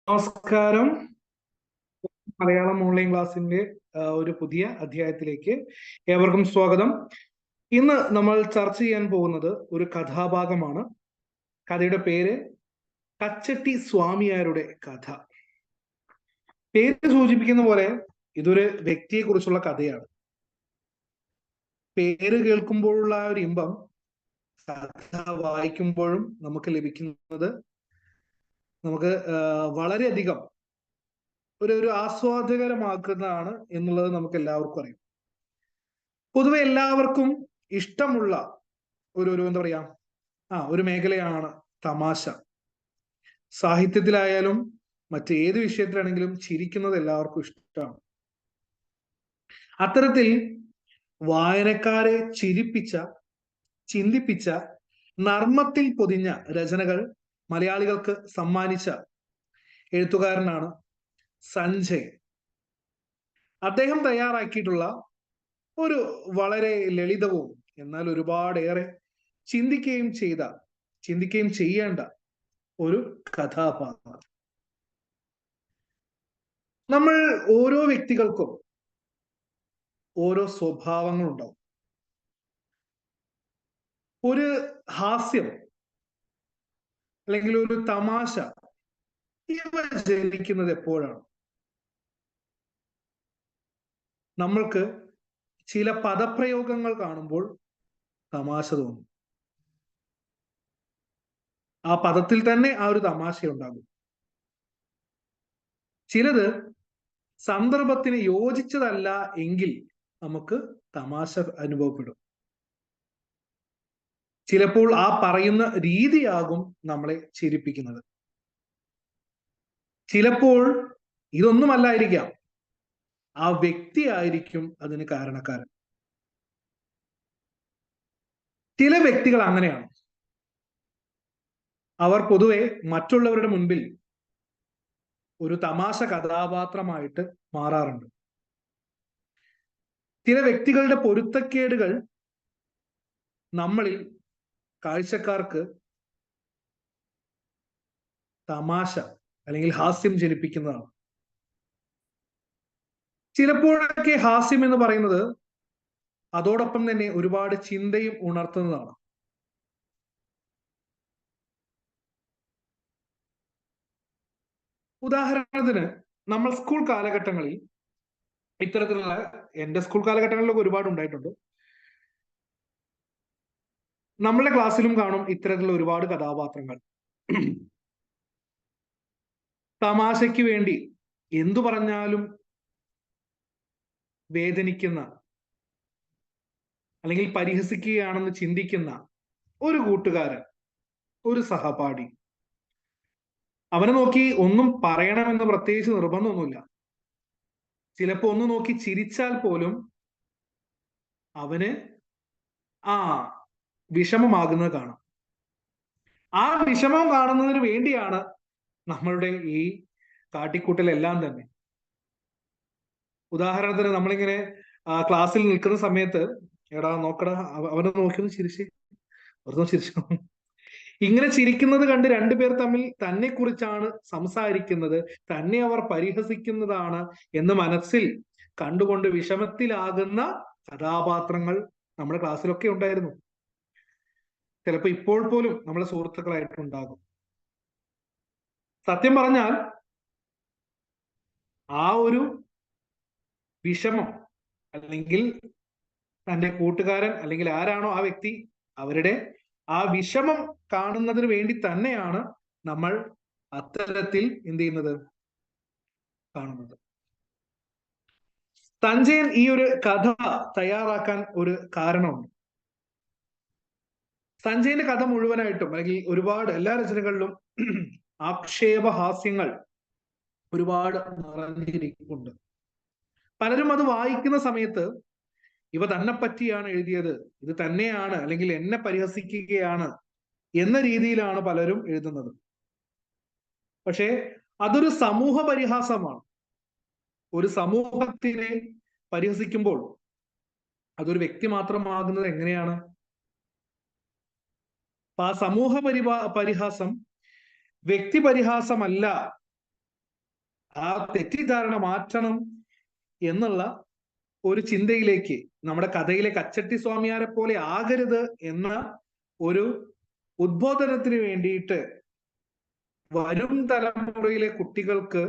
നമസ്കാരം. മലയാളം ഓൺലൈൻ ക്ലാസ്സിന്റെ ഒരു പുതിയ അധ്യായത്തിലേക്ക് ഏവർക്കും സ്വാഗതം. ഇന്ന് നമ്മൾ ചർച്ച ചെയ്യാൻ പോകുന്നത് ഒരു കഥാഭാഗമാണ്. കഥയുടെ പേര് കച്ചട്ടി സ്വാമിയാരുടെ കഥ. പേര് സൂചിപ്പിക്കുന്ന പോലെ ഇതൊരു വ്യക്തിയെ കുറിച്ചുള്ള കഥയാണ്. പേര് കേൾക്കുമ്പോഴുള്ള ഒരു ഇമ്പം കഥ വായിക്കുമ്പോഴും നമുക്ക് ലഭിക്കുന്നത് നമുക്ക് വളരെയധികം ഒരു ആസ്വാദ്യകരമാക്കുന്നതാണ് എന്നുള്ളത് നമുക്ക് എല്ലാവർക്കും അറിയാം. പൊതുവെ എല്ലാവർക്കും ഇഷ്ടമുള്ള ഒരു എന്താ പറയാ ഒരു മേഖലയാണ് തമാശ. സാഹിത്യത്തിലായാലും മറ്റേത് വിഷയത്തിലാണെങ്കിലും ചിരിക്കുന്നത് എല്ലാവർക്കും ഇഷ്ടമാണ്. അത്തരത്തിൽ വായനക്കാരെ ചിരിപ്പിച്ച, ചിന്തിപ്പിച്ച, നർമ്മത്തിൽ പൊതിഞ്ഞ രചനകൾ മലയാളികൾക്ക് സമ്മാനിച്ച എഴുത്തുകാരനാണ് സഞ്ജയൻ. അദ്ദേഹം തയ്യാറാക്കിയിട്ടുള്ള ഒരു വളരെ ലളിതവും എന്നാൽ ഒരുപാടേറെ ചിന്തിക്കുകയും ചെയ്യേണ്ട ഒരു കഥാപാത്രം. നമ്മൾ ഓരോ വ്യക്തികൾക്കും ഓരോ സ്വഭാവങ്ങളുണ്ടാവും. ഒരു ഹാസ്യം അല്ലെങ്കിൽ ഒരു തമാശ ഇവ ജനിക്കുന്നത് എപ്പോഴാണ്? നമ്മൾക്ക് ചില പദപ്രയോഗങ്ങൾ കാണുമ്പോൾ തമാശ തോന്നും. ആ പദത്തിൽ തന്നെ ആ ഒരു തമാശ ഉണ്ടാകും. ചിലത് സന്ദർഭത്തിന് യോജിച്ചതല്ല എങ്കിൽ നമുക്ക് തമാശ അനുഭവപ്പെടും. ചിലപ്പോൾ ആ പറയുന്ന രീതിയാകും നമ്മളെ ചിരിപ്പിക്കുന്നത്. ചിലപ്പോൾ ഇതൊന്നുമല്ലായിരിക്കാം, ആ വ്യക്തി ആയിരിക്കും അതിന് കാരണക്കാരൻ. ചില വ്യക്തികൾ അങ്ങനെയാണ്. അവർ പൊതുവെ മറ്റുള്ളവരുടെ മുൻപിൽ ഒരു തമാശ കഥാപാത്രമായിട്ട് മാറാറുണ്ട്. ചില വ്യക്തികളുടെ പൊരുത്തക്കേടുകൾ നമ്മളിൽ കാഴ്ചക്കാർക്ക് തമാശ അല്ലെങ്കിൽ ഹാസ്യം ജനിപ്പിക്കുന്നതാണ്. ചിലപ്പോഴൊക്കെ ഹാസ്യം എന്ന് പറയുന്നത് അതോടൊപ്പം തന്നെ ഒരുപാട് ചിന്തയും ഉണർത്തുന്നതാണ്. ഉദാഹരണത്തിന് നമ്മൾ സ്കൂൾ കാലഘട്ടങ്ങളിൽ ഇത്തരത്തിലുള്ള, എന്റെ സ്കൂൾ കാലഘട്ടങ്ങളിലൊക്കെ ഒരുപാട് ഉണ്ടായിട്ടുണ്ട്. നമ്മളുടെ ക്ലാസ്സിലും കാണും ഇത്തരത്തിലുള്ള ഒരുപാട് കഥാപാത്രങ്ങൾ. തമാശയ്ക്ക് വേണ്ടി എന്തു പറഞ്ഞാലും വേദനിക്കുന്ന അല്ലെങ്കിൽ പരിഹസിക്കുകയാണെന്ന് ചിന്തിക്കുന്ന ഒരു കൂട്ടുകാരൻ, ഒരു സഹപാഠി. അവനെ നോക്കി ഒന്നും പറയണമെന്ന് പ്രത്യേകിച്ച് നിർബന്ധമൊന്നുമില്ല. ചിലപ്പോ ഒന്ന് നോക്കി ചിരിച്ചാൽ പോലും അവന് വിഷമമാകുന്നത് കാണാം. ആ വിഷമം കാണുന്നതിന് വേണ്ടിയാണ് നമ്മളുടെ ഈ കാട്ടിക്കൂട്ടലെല്ലാം തന്നെ. ഉദാഹരണത്തിന് നമ്മളിങ്ങനെ ക്ലാസ്സിൽ നിൽക്കുന്ന സമയത്ത്, എടാ നോക്കടാ അവനെ നോക്കിയൊന്ന് ചിരിച്ച്, വെറുതെ ചിരിച്ചു. ഇങ്ങനെ ചിരിക്കുന്നത് കണ്ട് രണ്ടുപേർ തമ്മിൽ തന്നെ കുറിച്ചാണ് സംസാരിക്കുന്നത്, തന്നെ അവർ പരിഹസിക്കുന്നതാണ് എന്ന് മനസ്സിൽ കണ്ടുകൊണ്ട് വിഷമത്തിലാകുന്ന കഥാപാത്രങ്ങൾ നമ്മുടെ ക്ലാസ്സിലൊക്കെ ഉണ്ടായിരുന്നു. ചിലപ്പോൾ ഇപ്പോൾ പോലും നമ്മളെ സുഹൃത്തുക്കളായിട്ടുണ്ടാകും. സത്യം പറഞ്ഞാൽ ആ ഒരു വിഷമം അല്ലെങ്കിൽ തന്റെ കൂട്ടുകാരൻ അല്ലെങ്കിൽ ആരാണോ ആ വ്യക്തി, അവരുടെ ആ വിഷമം കാണുന്നതിന് വേണ്ടി തന്നെയാണ് നമ്മൾ അത്തരത്തിൽ എന്ത് ചെയ്യുന്നത്, കാണുന്നത്. സഞ്ജയൻ ഈ ഒരു കഥ തയ്യാറാക്കാൻ ഒരു കാരണമുണ്ട്. സഞ്ജയന്റെ കഥ മുഴുവനായിട്ടും അല്ലെങ്കിൽ ഒരുപാട് എല്ലാ രചനകളിലും ആക്ഷേപഹാസ്യങ്ങൾ ഒരുപാട് നിറഞ്ഞിരിക്കുന്നുണ്ട്. പലരും അത് വായിക്കുന്ന സമയത്ത് ഇവ തന്നെ പറ്റിയാണ് എഴുതിയത്, ഇത് തന്നെയാണ് അല്ലെങ്കിൽ എന്നെ പരിഹസിക്കുകയാണ് എന്ന രീതിയിലാണ് പലരും എഴുതുന്നത്. പക്ഷേ അതൊരു സമൂഹ പരിഹാസമാണ്. ഒരു സമൂഹത്തിനെ പരിഹസിക്കുമ്പോൾ അതൊരു വ്യക്തി മാത്രമാകുന്നത് എങ്ങനെയാണ്? അപ്പൊ ആ സമൂഹ പരിഹാസം വ്യക്തി പരിഹാസമല്ല ആ തെറ്റിദ്ധാരണ മാറ്റണം എന്നുള്ള ഒരു ചിന്തയിലേക്ക് നമ്മുടെ കഥയിലെ കച്ചട്ടി സ്വാമിയാരെ പോലെ ആകരുത് എന്ന ഒരു ഉദ്ബോധനത്തിന് വേണ്ടിയിട്ട് വരും തലമുറയിലെ കുട്ടികൾക്ക്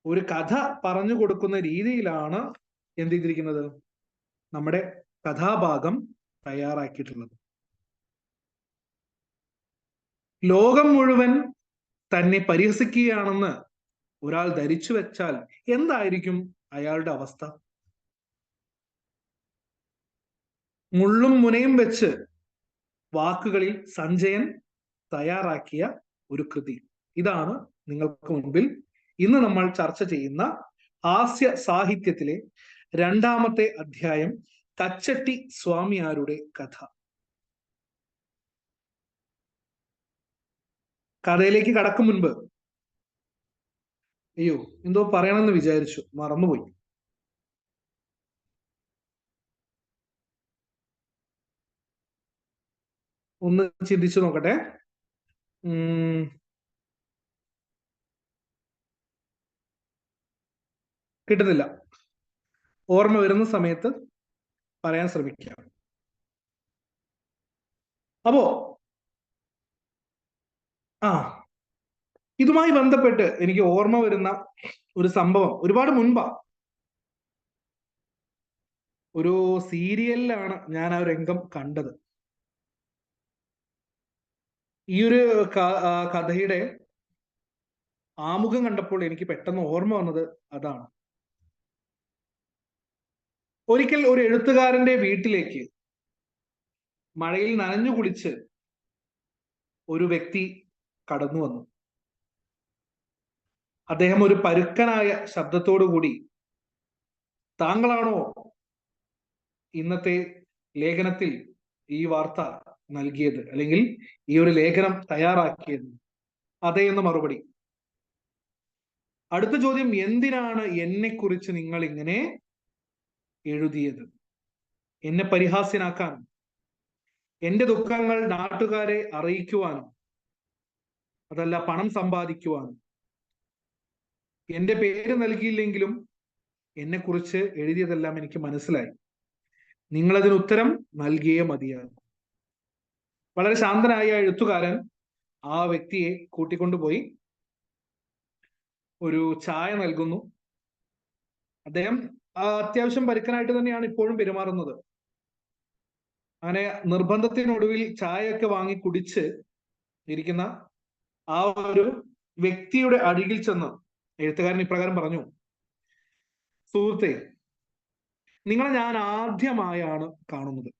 ഒരു കഥ പറഞ്ഞു കൊടുക്കുന്ന രീതിയിലാണ് എന്ത് ചെയ്തിരിക്കുന്നത്, നമ്മുടെ കഥാഭാഗം തയ്യാറാക്കിയിട്ടുള്ളത്. ലോകം മുഴുവൻ തന്നെ പരിഹസിക്കുകയാണെന്ന് ഒരാൾ ധരിച്ചു വെച്ചാൽ എന്തായിരിക്കും അയാളുടെ അവസ്ഥ? മുള്ളും മുനയും വെച്ച് വാക്കുകളിൽ സഞ്ജയൻ തയ്യാറാക്കിയ ഒരു കൃതി. ഇതാണ് നിങ്ങൾക്ക് മുൻപിൽ ഇന്ന് നമ്മൾ ചർച്ച ചെയ്യുന്ന ഹാസ്യ സാഹിത്യത്തിലെ രണ്ടാമത്തെ അധ്യായം, കച്ചട്ടി സ്വാമിയാരുടെ കഥ. കഥയിലേക്ക് കടക്കും മുൻപ് അയ്യോ എന്തോ പറയണമെന്ന് വിചാരിച്ചു, മറന്നുപോയി. ഒന്ന് ചിന്തിച്ചു നോക്കട്ടെ. കിട്ടുന്നില്ല. ഓർമ്മ വരുന്ന സമയത്ത് പറയാൻ ശ്രമിക്കാം. അപ്പോ ഇതുമായി ബന്ധപ്പെട്ട് എനിക്ക് ഓർമ്മ വരുന്ന ഒരു സംഭവം ഒരുപാട് മുൻപാ, ഒരു സീരിയലിലാണ് ഞാൻ ആ രംഗം കണ്ടത്. ഈ ഒരു കഥയുടെ ആമുഖം കണ്ടപ്പോൾ എനിക്ക് പെട്ടെന്ന് ഓർമ്മ വന്നത് അതാണ്. ഒരിക്കൽ ഒരു എഴുത്തുകാരന്റെ വീട്ടിലേക്ക് മഴയിൽ നനഞ്ഞു കുളിച്ച് ഒരു വ്യക്തി കടന്നു വന്നു. അദ്ദേഹം ഒരു പരുക്കനായ ശബ്ദത്തോടു കൂടി, താങ്കളാണോ ഇന്നത്തെ ലേഖനത്തിൽ ഈ വാർത്ത നൽകിയത്, അല്ലെങ്കിൽ ഈ ഒരു ലേഖനം തയ്യാറാക്കിയത്? അതെ എന്ന് മറുപടി. അടുത്ത ചോദ്യം, എന്തിനാണ് എന്നെ കുറിച്ച് നിങ്ങൾ ഇങ്ങനെ എഴുതിയത്? എന്നെ പരിഹാസ്യനാക്കാനും എന്റെ ദുഃഖങ്ങൾ നാട്ടുകാരെ അറിയിക്കുവാനും, അതല്ല പണം സമ്പാദിക്കുവാനും? എന്റെ പേര് നൽകിയില്ലെങ്കിലും എന്നെ കുറിച്ച് എഴുതിയതെല്ലാം എനിക്ക് മനസ്സിലായി. നിങ്ങളതിന് ഉത്തരം നൽകിയേ മതിയാകും. വളരെ ശാന്തനായ എഴുത്തുകാരൻ ആ വ്യക്തിയെ കൂട്ടിക്കൊണ്ടുപോയി ഒരു ചായ നൽകുന്നു. അദ്ദേഹം അത്യാവശ്യം പരുക്കനായിട്ട് തന്നെയാണ് ഇപ്പോഴും പെരുമാറുന്നത്. അങ്ങനെ നിർബന്ധത്തിനൊടുവിൽ ചായയൊക്കെ വാങ്ങി കുടിച്ച് ഇരിക്കുന്ന ആ ഒരു വ്യക്തിയുടെ അരികിൽ ചെന്ന് എഴുത്തുകാരൻ ഇപ്രകാരം പറഞ്ഞു, സുഹൃത്തെ, നിങ്ങളെ ഞാൻ ആദ്യമായാണ് കാണുന്നത്.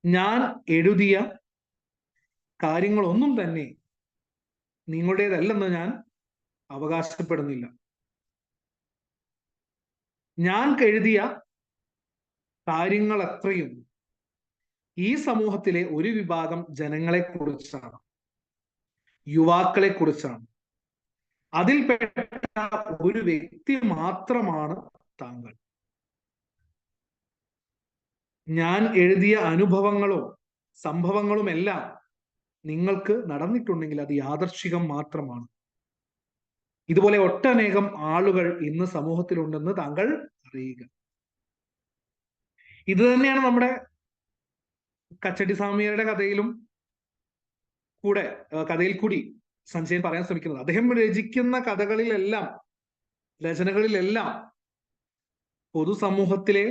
ഞാൻ എഴുതിയ കാര്യങ്ങളൊന്നും തന്നെ നിങ്ങളുടേതല്ലെന്ന് ഞാൻ അവകാശപ്പെടുന്നില്ല. ഞാൻ എഴുതിയ കാര്യങ്ങൾ അത്രയും ഈ സമൂഹത്തിലെ ഒരു വിഭാഗം ജനങ്ങളെ കുറിച്ചാണ്, യുവാക്കളെ കുറിച്ചാണ്. അതിൽപ്പെട്ട ഒരു വ്യക്തി മാത്രമാണ് താങ്കൾ. ഞാൻ എഴുതിയ അനുഭവങ്ങളും സംഭവങ്ങളും എല്ലാം നിങ്ങൾക്ക് നടന്നിട്ടുണ്ടെങ്കിൽ അത് യാദർശികം മാത്രമാണ്. ഇതുപോലെ ഒട്ടനേകം ആളുകൾ ഇന്ന് സമൂഹത്തിലുണ്ടെന്ന് താങ്കൾ അറിയുക. ഇത് തന്നെയാണ് നമ്മുടെ കച്ചട്ടി സ്വാമിയാരുടെ കഥയിൽ കൂടി സഞ്ജയൻ പറയാൻ ശ്രമിക്കുന്നത്. അദ്ദേഹം രചിക്കുന്ന രചനകളിലെല്ലാം പൊതുസമൂഹത്തിലെ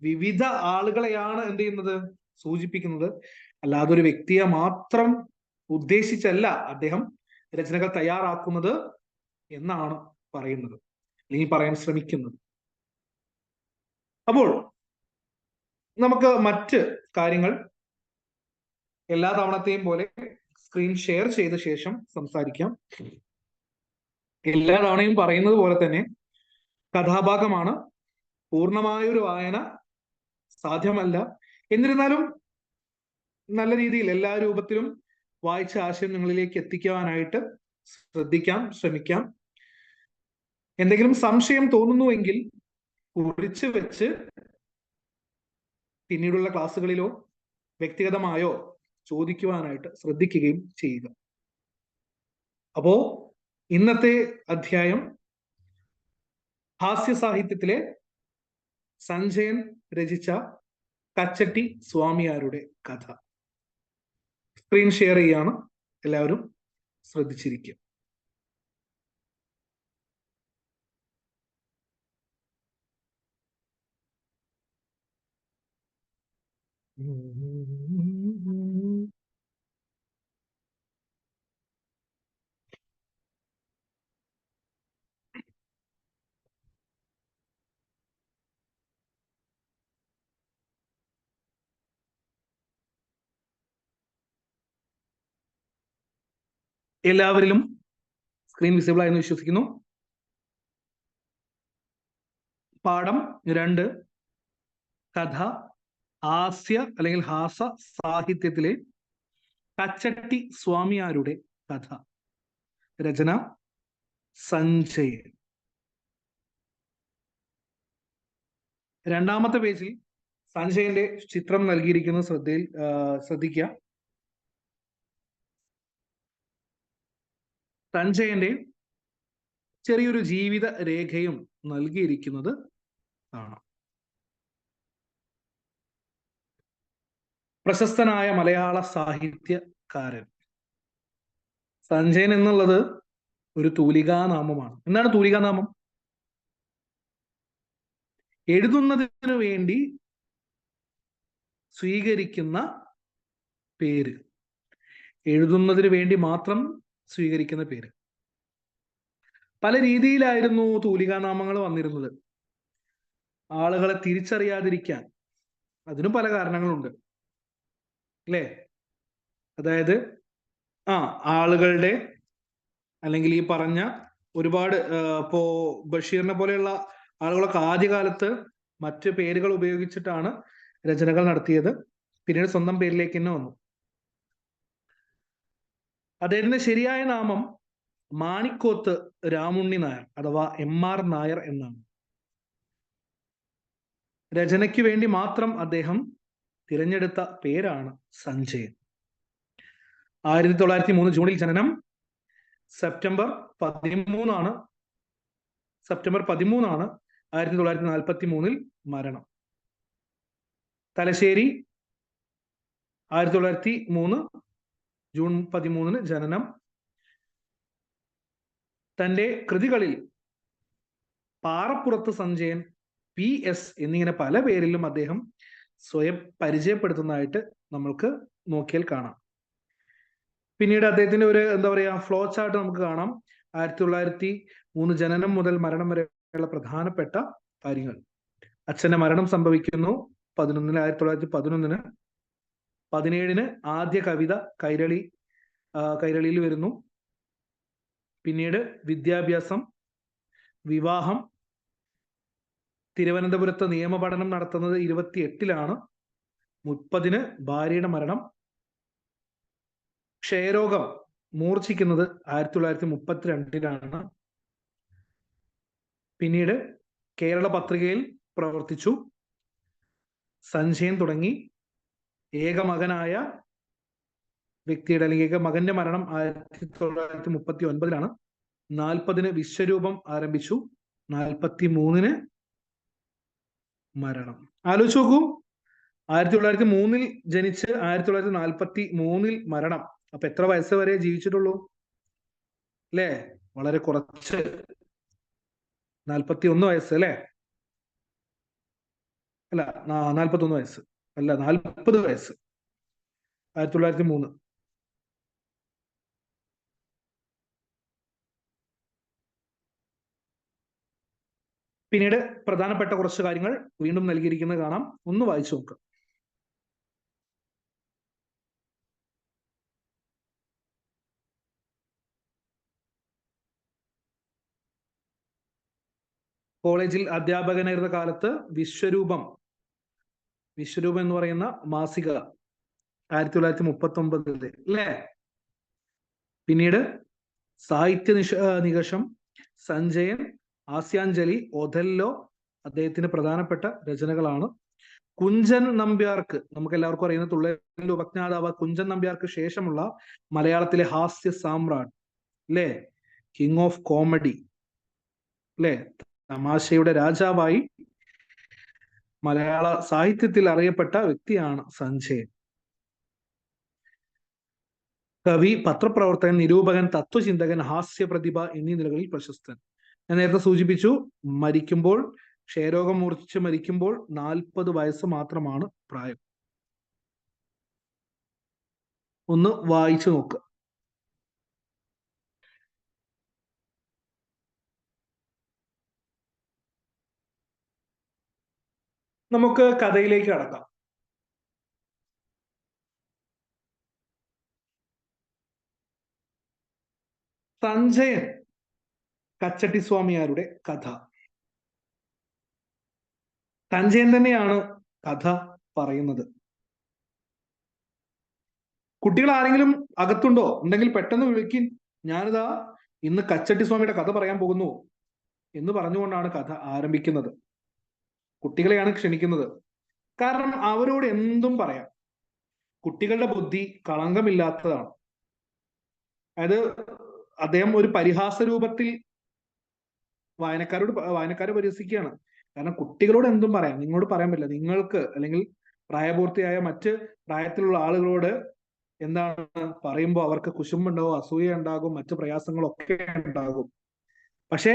വിവിധ ആളുകളെയാണ് എന്ത് ചെയ്യുന്നത്, സൂചിപ്പിക്കുന്നത്. അല്ലാതെ ഒരു വ്യക്തിയെ മാത്രം ഉദ്ദേശിച്ചല്ല അദ്ദേഹം രചനകൾ തയ്യാറാക്കുന്നത് എന്നാണ് പറയുന്നത്, അല്ലെങ്കിൽ പറയാൻ ശ്രമിക്കുന്നത്. അപ്പോൾ നമുക്ക് മറ്റ് കാര്യങ്ങൾ എല്ലാ തവണത്തെയും പോലെ സ്ക്രീൻ ഷെയർ ചെയ്ത ശേഷം സംസാരിക്കാം. എല്ലാ തവണയും പറയുന്നത് പോലെ തന്നെ കഥാഭാഗമാണ്, പൂർണ്ണമായൊരു വായന സാധ്യമല്ല. എന്നിരുന്നാലും നല്ല രീതിയിൽ എല്ലാ രൂപത്തിലും വായിച്ച ആശയം നിങ്ങളിലേക്ക് എത്തിക്കുവാനായിട്ട് ശ്രമിക്കാം. എന്തെങ്കിലും സംശയം തോന്നുന്നുവെങ്കിൽ കുറിച്ച് വെച്ച് പിന്നീടുള്ള ക്ലാസ്സുകളിലോ വ്യക്തിഗതമായോ ചോദിക്കുവാനായിട്ട് ശ്രദ്ധിക്കുകയും ചെയ്യുക. അപ്പോ ഇന്നത്തെ അധ്യായം ഹാസ്യ സാഹിത്യത്തിലെ സഞ്ജയൻ രചിച്ച കച്ചട്ടി സ്വാമിയാരുടെ കഥ. സ്ക്രീൻ ഷെയർ ചെയ്യാണ്, എല്ലാവരും ശ്രദ്ധിച്ചിരിക്കുക. എല്ലാവരിലും സ്ക്രീൻ വിസിബിൾ ആയെന്ന് വിശ്വസിക്കുന്നു. പാഠം 2, കഥ ഹാസ്യ അല്ലെങ്കിൽ ഹാസ സാഹിത്യത്തിലെ കച്ചട്ടി സ്വാമിയാരുടെ കഥ. രചന സഞ്ജയൻ. രണ്ടാമത്തെ പേജിൽ സഞ്ജയന്റെ ചിത്രം നൽകിയിരിക്കുന്ന ശ്രദ്ധിക്കുക. സഞ്ജയന്റെ ചെറിയൊരു ജീവിത രേഖയും നൽകിയിരിക്കുന്നത് കാണാം. പ്രശസ്തനായ മലയാള സാഹിത്യകാരൻ. സഞ്ജയൻ എന്നുള്ളത് ഒരു തൂലികാനാമമാണ്. എന്താണ് തൂലികാനാമം? എഴുതുന്നതിന് വേണ്ടി സ്വീകരിക്കുന്ന പേര്, എഴുതുന്നതിന് വേണ്ടി മാത്രം സ്വീകരിക്കുന്ന പേര്. പല രീതിയിലായിരുന്നു തൂലികാനാമങ്ങൾ വന്നിരുന്നത്. ആളുകളെ തിരിച്ചറിയാതിരിക്കാൻ, അതിനും പല കാരണങ്ങളുണ്ട് അല്ലേ? അതായത് ആളുകളുടെ അല്ലെങ്കിൽ ഈ പറഞ്ഞ ഒരുപാട് ഇപ്പോ ബഷീറിനെ പോലെയുള്ള ആളുകളൊക്കെ ആദ്യകാലത്ത് മറ്റ് പേരുകൾ ഉപയോഗിച്ചിട്ടാണ് രചനകൾ നടത്തിയത്. പിന്നീട് സ്വന്തം പേരിലേക്ക് തന്നെ വന്നു. അദ്ദേഹത്തിന്റെ ശരിയായ നാമം മാണിക്കോത്ത് രാമുണ്ണി നായർ അഥവാ MR നായർ എന്നാണ്. രചനയ്ക്ക് വേണ്ടി മാത്രം അദ്ദേഹം തിരഞ്ഞെടുത്ത പേരാണ് സഞ്ജയൻ. 1903 ജൂണിൽ ജനനം. സെപ്റ്റംബർ 13 1943 മരണം. തലശ്ശേരി 1903 ജൂൺ 13 ജനനം. തന്റെ കൃതികളിൽ പാറപ്പുറത്ത് സഞ്ജയൻ, PS എന്നിങ്ങനെ പല പേരിലും അദ്ദേഹം സ്വയം പരിചയപ്പെടുത്തുന്നതായിട്ട് നമ്മൾക്ക് നോക്കിയാൽ കാണാം. പിന്നീട് അദ്ദേഹത്തിന്റെ ഒരു ഫ്ലോ ചാർട്ട് നമുക്ക് കാണാം. 1903 ജനനം മുതൽ മരണം വരെയുള്ള പ്രധാനപ്പെട്ട കാര്യങ്ങൾ. അച്ഛന്റെ മരണം സംഭവിക്കുന്നു 1911. 17 ആദ്യ കവിത കൈരളിയിൽ വരുന്നു. പിന്നീട് വിദ്യാഭ്യാസം, വിവാഹം, തിരുവനന്തപുരത്ത് നിയമപഠനം നടത്തുന്നത് 28 30 ഭാര്യയുടെ മരണം, ക്ഷയരോഗം മൂർച്ഛിക്കുന്നത് 1932 പിന്നീട് കേരള പത്രികയിൽ പ്രവർത്തിച്ചു. സഞ്ജയൻ തുടങ്ങി. ഏകമകനായ വ്യക്തിയുടെ അല്ലെങ്കിൽ ഏകമകന്റെ മരണം 1939 40 വിശ്വരൂപം ആരംഭിച്ചു. 43 മരണം. ആലോചിച്ച് നോക്കൂ, 1903 ജനിച്ച് 1943 മരണം. അപ്പൊ എത്ര വയസ്സ് വരെ ജീവിച്ചിട്ടുള്ളൂ അല്ലേ? വളരെ കുറച്ച്, 41 വയസ്സ് അല്ലേ? അല്ല, 41 വയസ്സ് അല്ല, 40 വയസ്സ്. 1903. പിന്നീട് പ്രധാനപ്പെട്ട കുറച്ച് കാര്യങ്ങൾ വീണ്ടും നൽകിയിരിക്കുന്നത് കാണാം. ഒന്ന് വായിച്ചു നോക്കുക. കോളേജിൽ അധ്യാപകനായിരുന്ന കാലത്ത് വിശ്വരൂപം എന്ന് പറയുന്ന മാസിക 1939 അല്ലേ? പിന്നീട് സാഹിത്യ നികഷം, സഞ്ജയൻ, ആസ്യാഞ്ജലി, ഒഥല്ലോ അദ്ദേഹത്തിന് പ്രധാനപ്പെട്ട രചനകളാണ്. കുഞ്ചൻ നമ്പ്യാർക്ക്, നമുക്ക് എല്ലാവർക്കും അറിയുന്ന തുള്ളലിന്റെ ഉപജ്ഞാതാവ് കുഞ്ചൻ നമ്പ്യാർക്ക് ശേഷമുള്ള മലയാളത്തിലെ ഹാസ്യ സാമ്രാട്ട് അല്ലേ? കിങ് ഓഫ് കോമഡി, അല്ലെ, തമാശയുടെ രാജാവായി മലയാള സാഹിത്യത്തിൽ അറിയപ്പെട്ട വ്യക്തിയാണ് സഞ്ജയൻ. കവി, പത്രപ്രവർത്തകൻ, നിരൂപകൻ, തത്വചിന്തകൻ, ഹാസ്യപ്രതിഭ എന്നീ നിലകളിൽ പ്രശസ്തൻ. ഞാൻ നേരത്തെ സൂചിപ്പിച്ചു, മരിക്കുമ്പോൾ, ക്ഷയരോഗം മൂർച്ഛിച്ച് മരിക്കുമ്പോൾ 40 വയസ്സ് മാത്രമാണ് പ്രായം. ഒന്ന് വായിച്ചു നോക്കുക. നമുക്ക് കഥയിലേക്ക് കടക്കാം. സഞ്ജയൻ കച്ചട്ടിസ്വാമിയാരുടെ കഥ. സഞ്ജയൻ തന്നെയാണ് കഥ പറയുന്നത്. കുട്ടികൾ ആരെങ്കിലും അകത്തുണ്ടോ? ഉണ്ടെങ്കിൽ പെട്ടെന്ന് വിളിക്കിൻ, ഞാനിതാ ഇന്ന് കച്ചട്ടിസ്വാമിയുടെ കഥ പറയാൻ പോകുന്നു എന്ന് പറഞ്ഞുകൊണ്ടാണ് കഥ ആരംഭിക്കുന്നത്. കുട്ടികളെയാണ് ക്ഷണിക്കുന്നത്. കാരണം അവരോട് എന്തും പറയാം. കുട്ടികളുടെ ബുദ്ധി കളങ്കമില്ലാത്തതാണ്. അതായത് അദ്ദേഹം ഒരു പരിഹാസ രൂപത്തിൽ വായനക്കാരെ പരിഹസിക്കുകയാണ്. കാരണം കുട്ടികളോട് എന്തും പറയാം, നിങ്ങളോട് പറയാൻ പറ്റില്ല. നിങ്ങൾക്ക് അല്ലെങ്കിൽ പ്രായപൂർത്തിയായ മറ്റ് പ്രായത്തിലുള്ള ആളുകളോട് എന്താണ് പറയുമ്പോൾ അവർക്ക് കുശുമ്പുണ്ടാവും, അസൂയ ഉണ്ടാകും, മറ്റു പ്രയാസങ്ങളൊക്കെ ഉണ്ടാകും. പക്ഷേ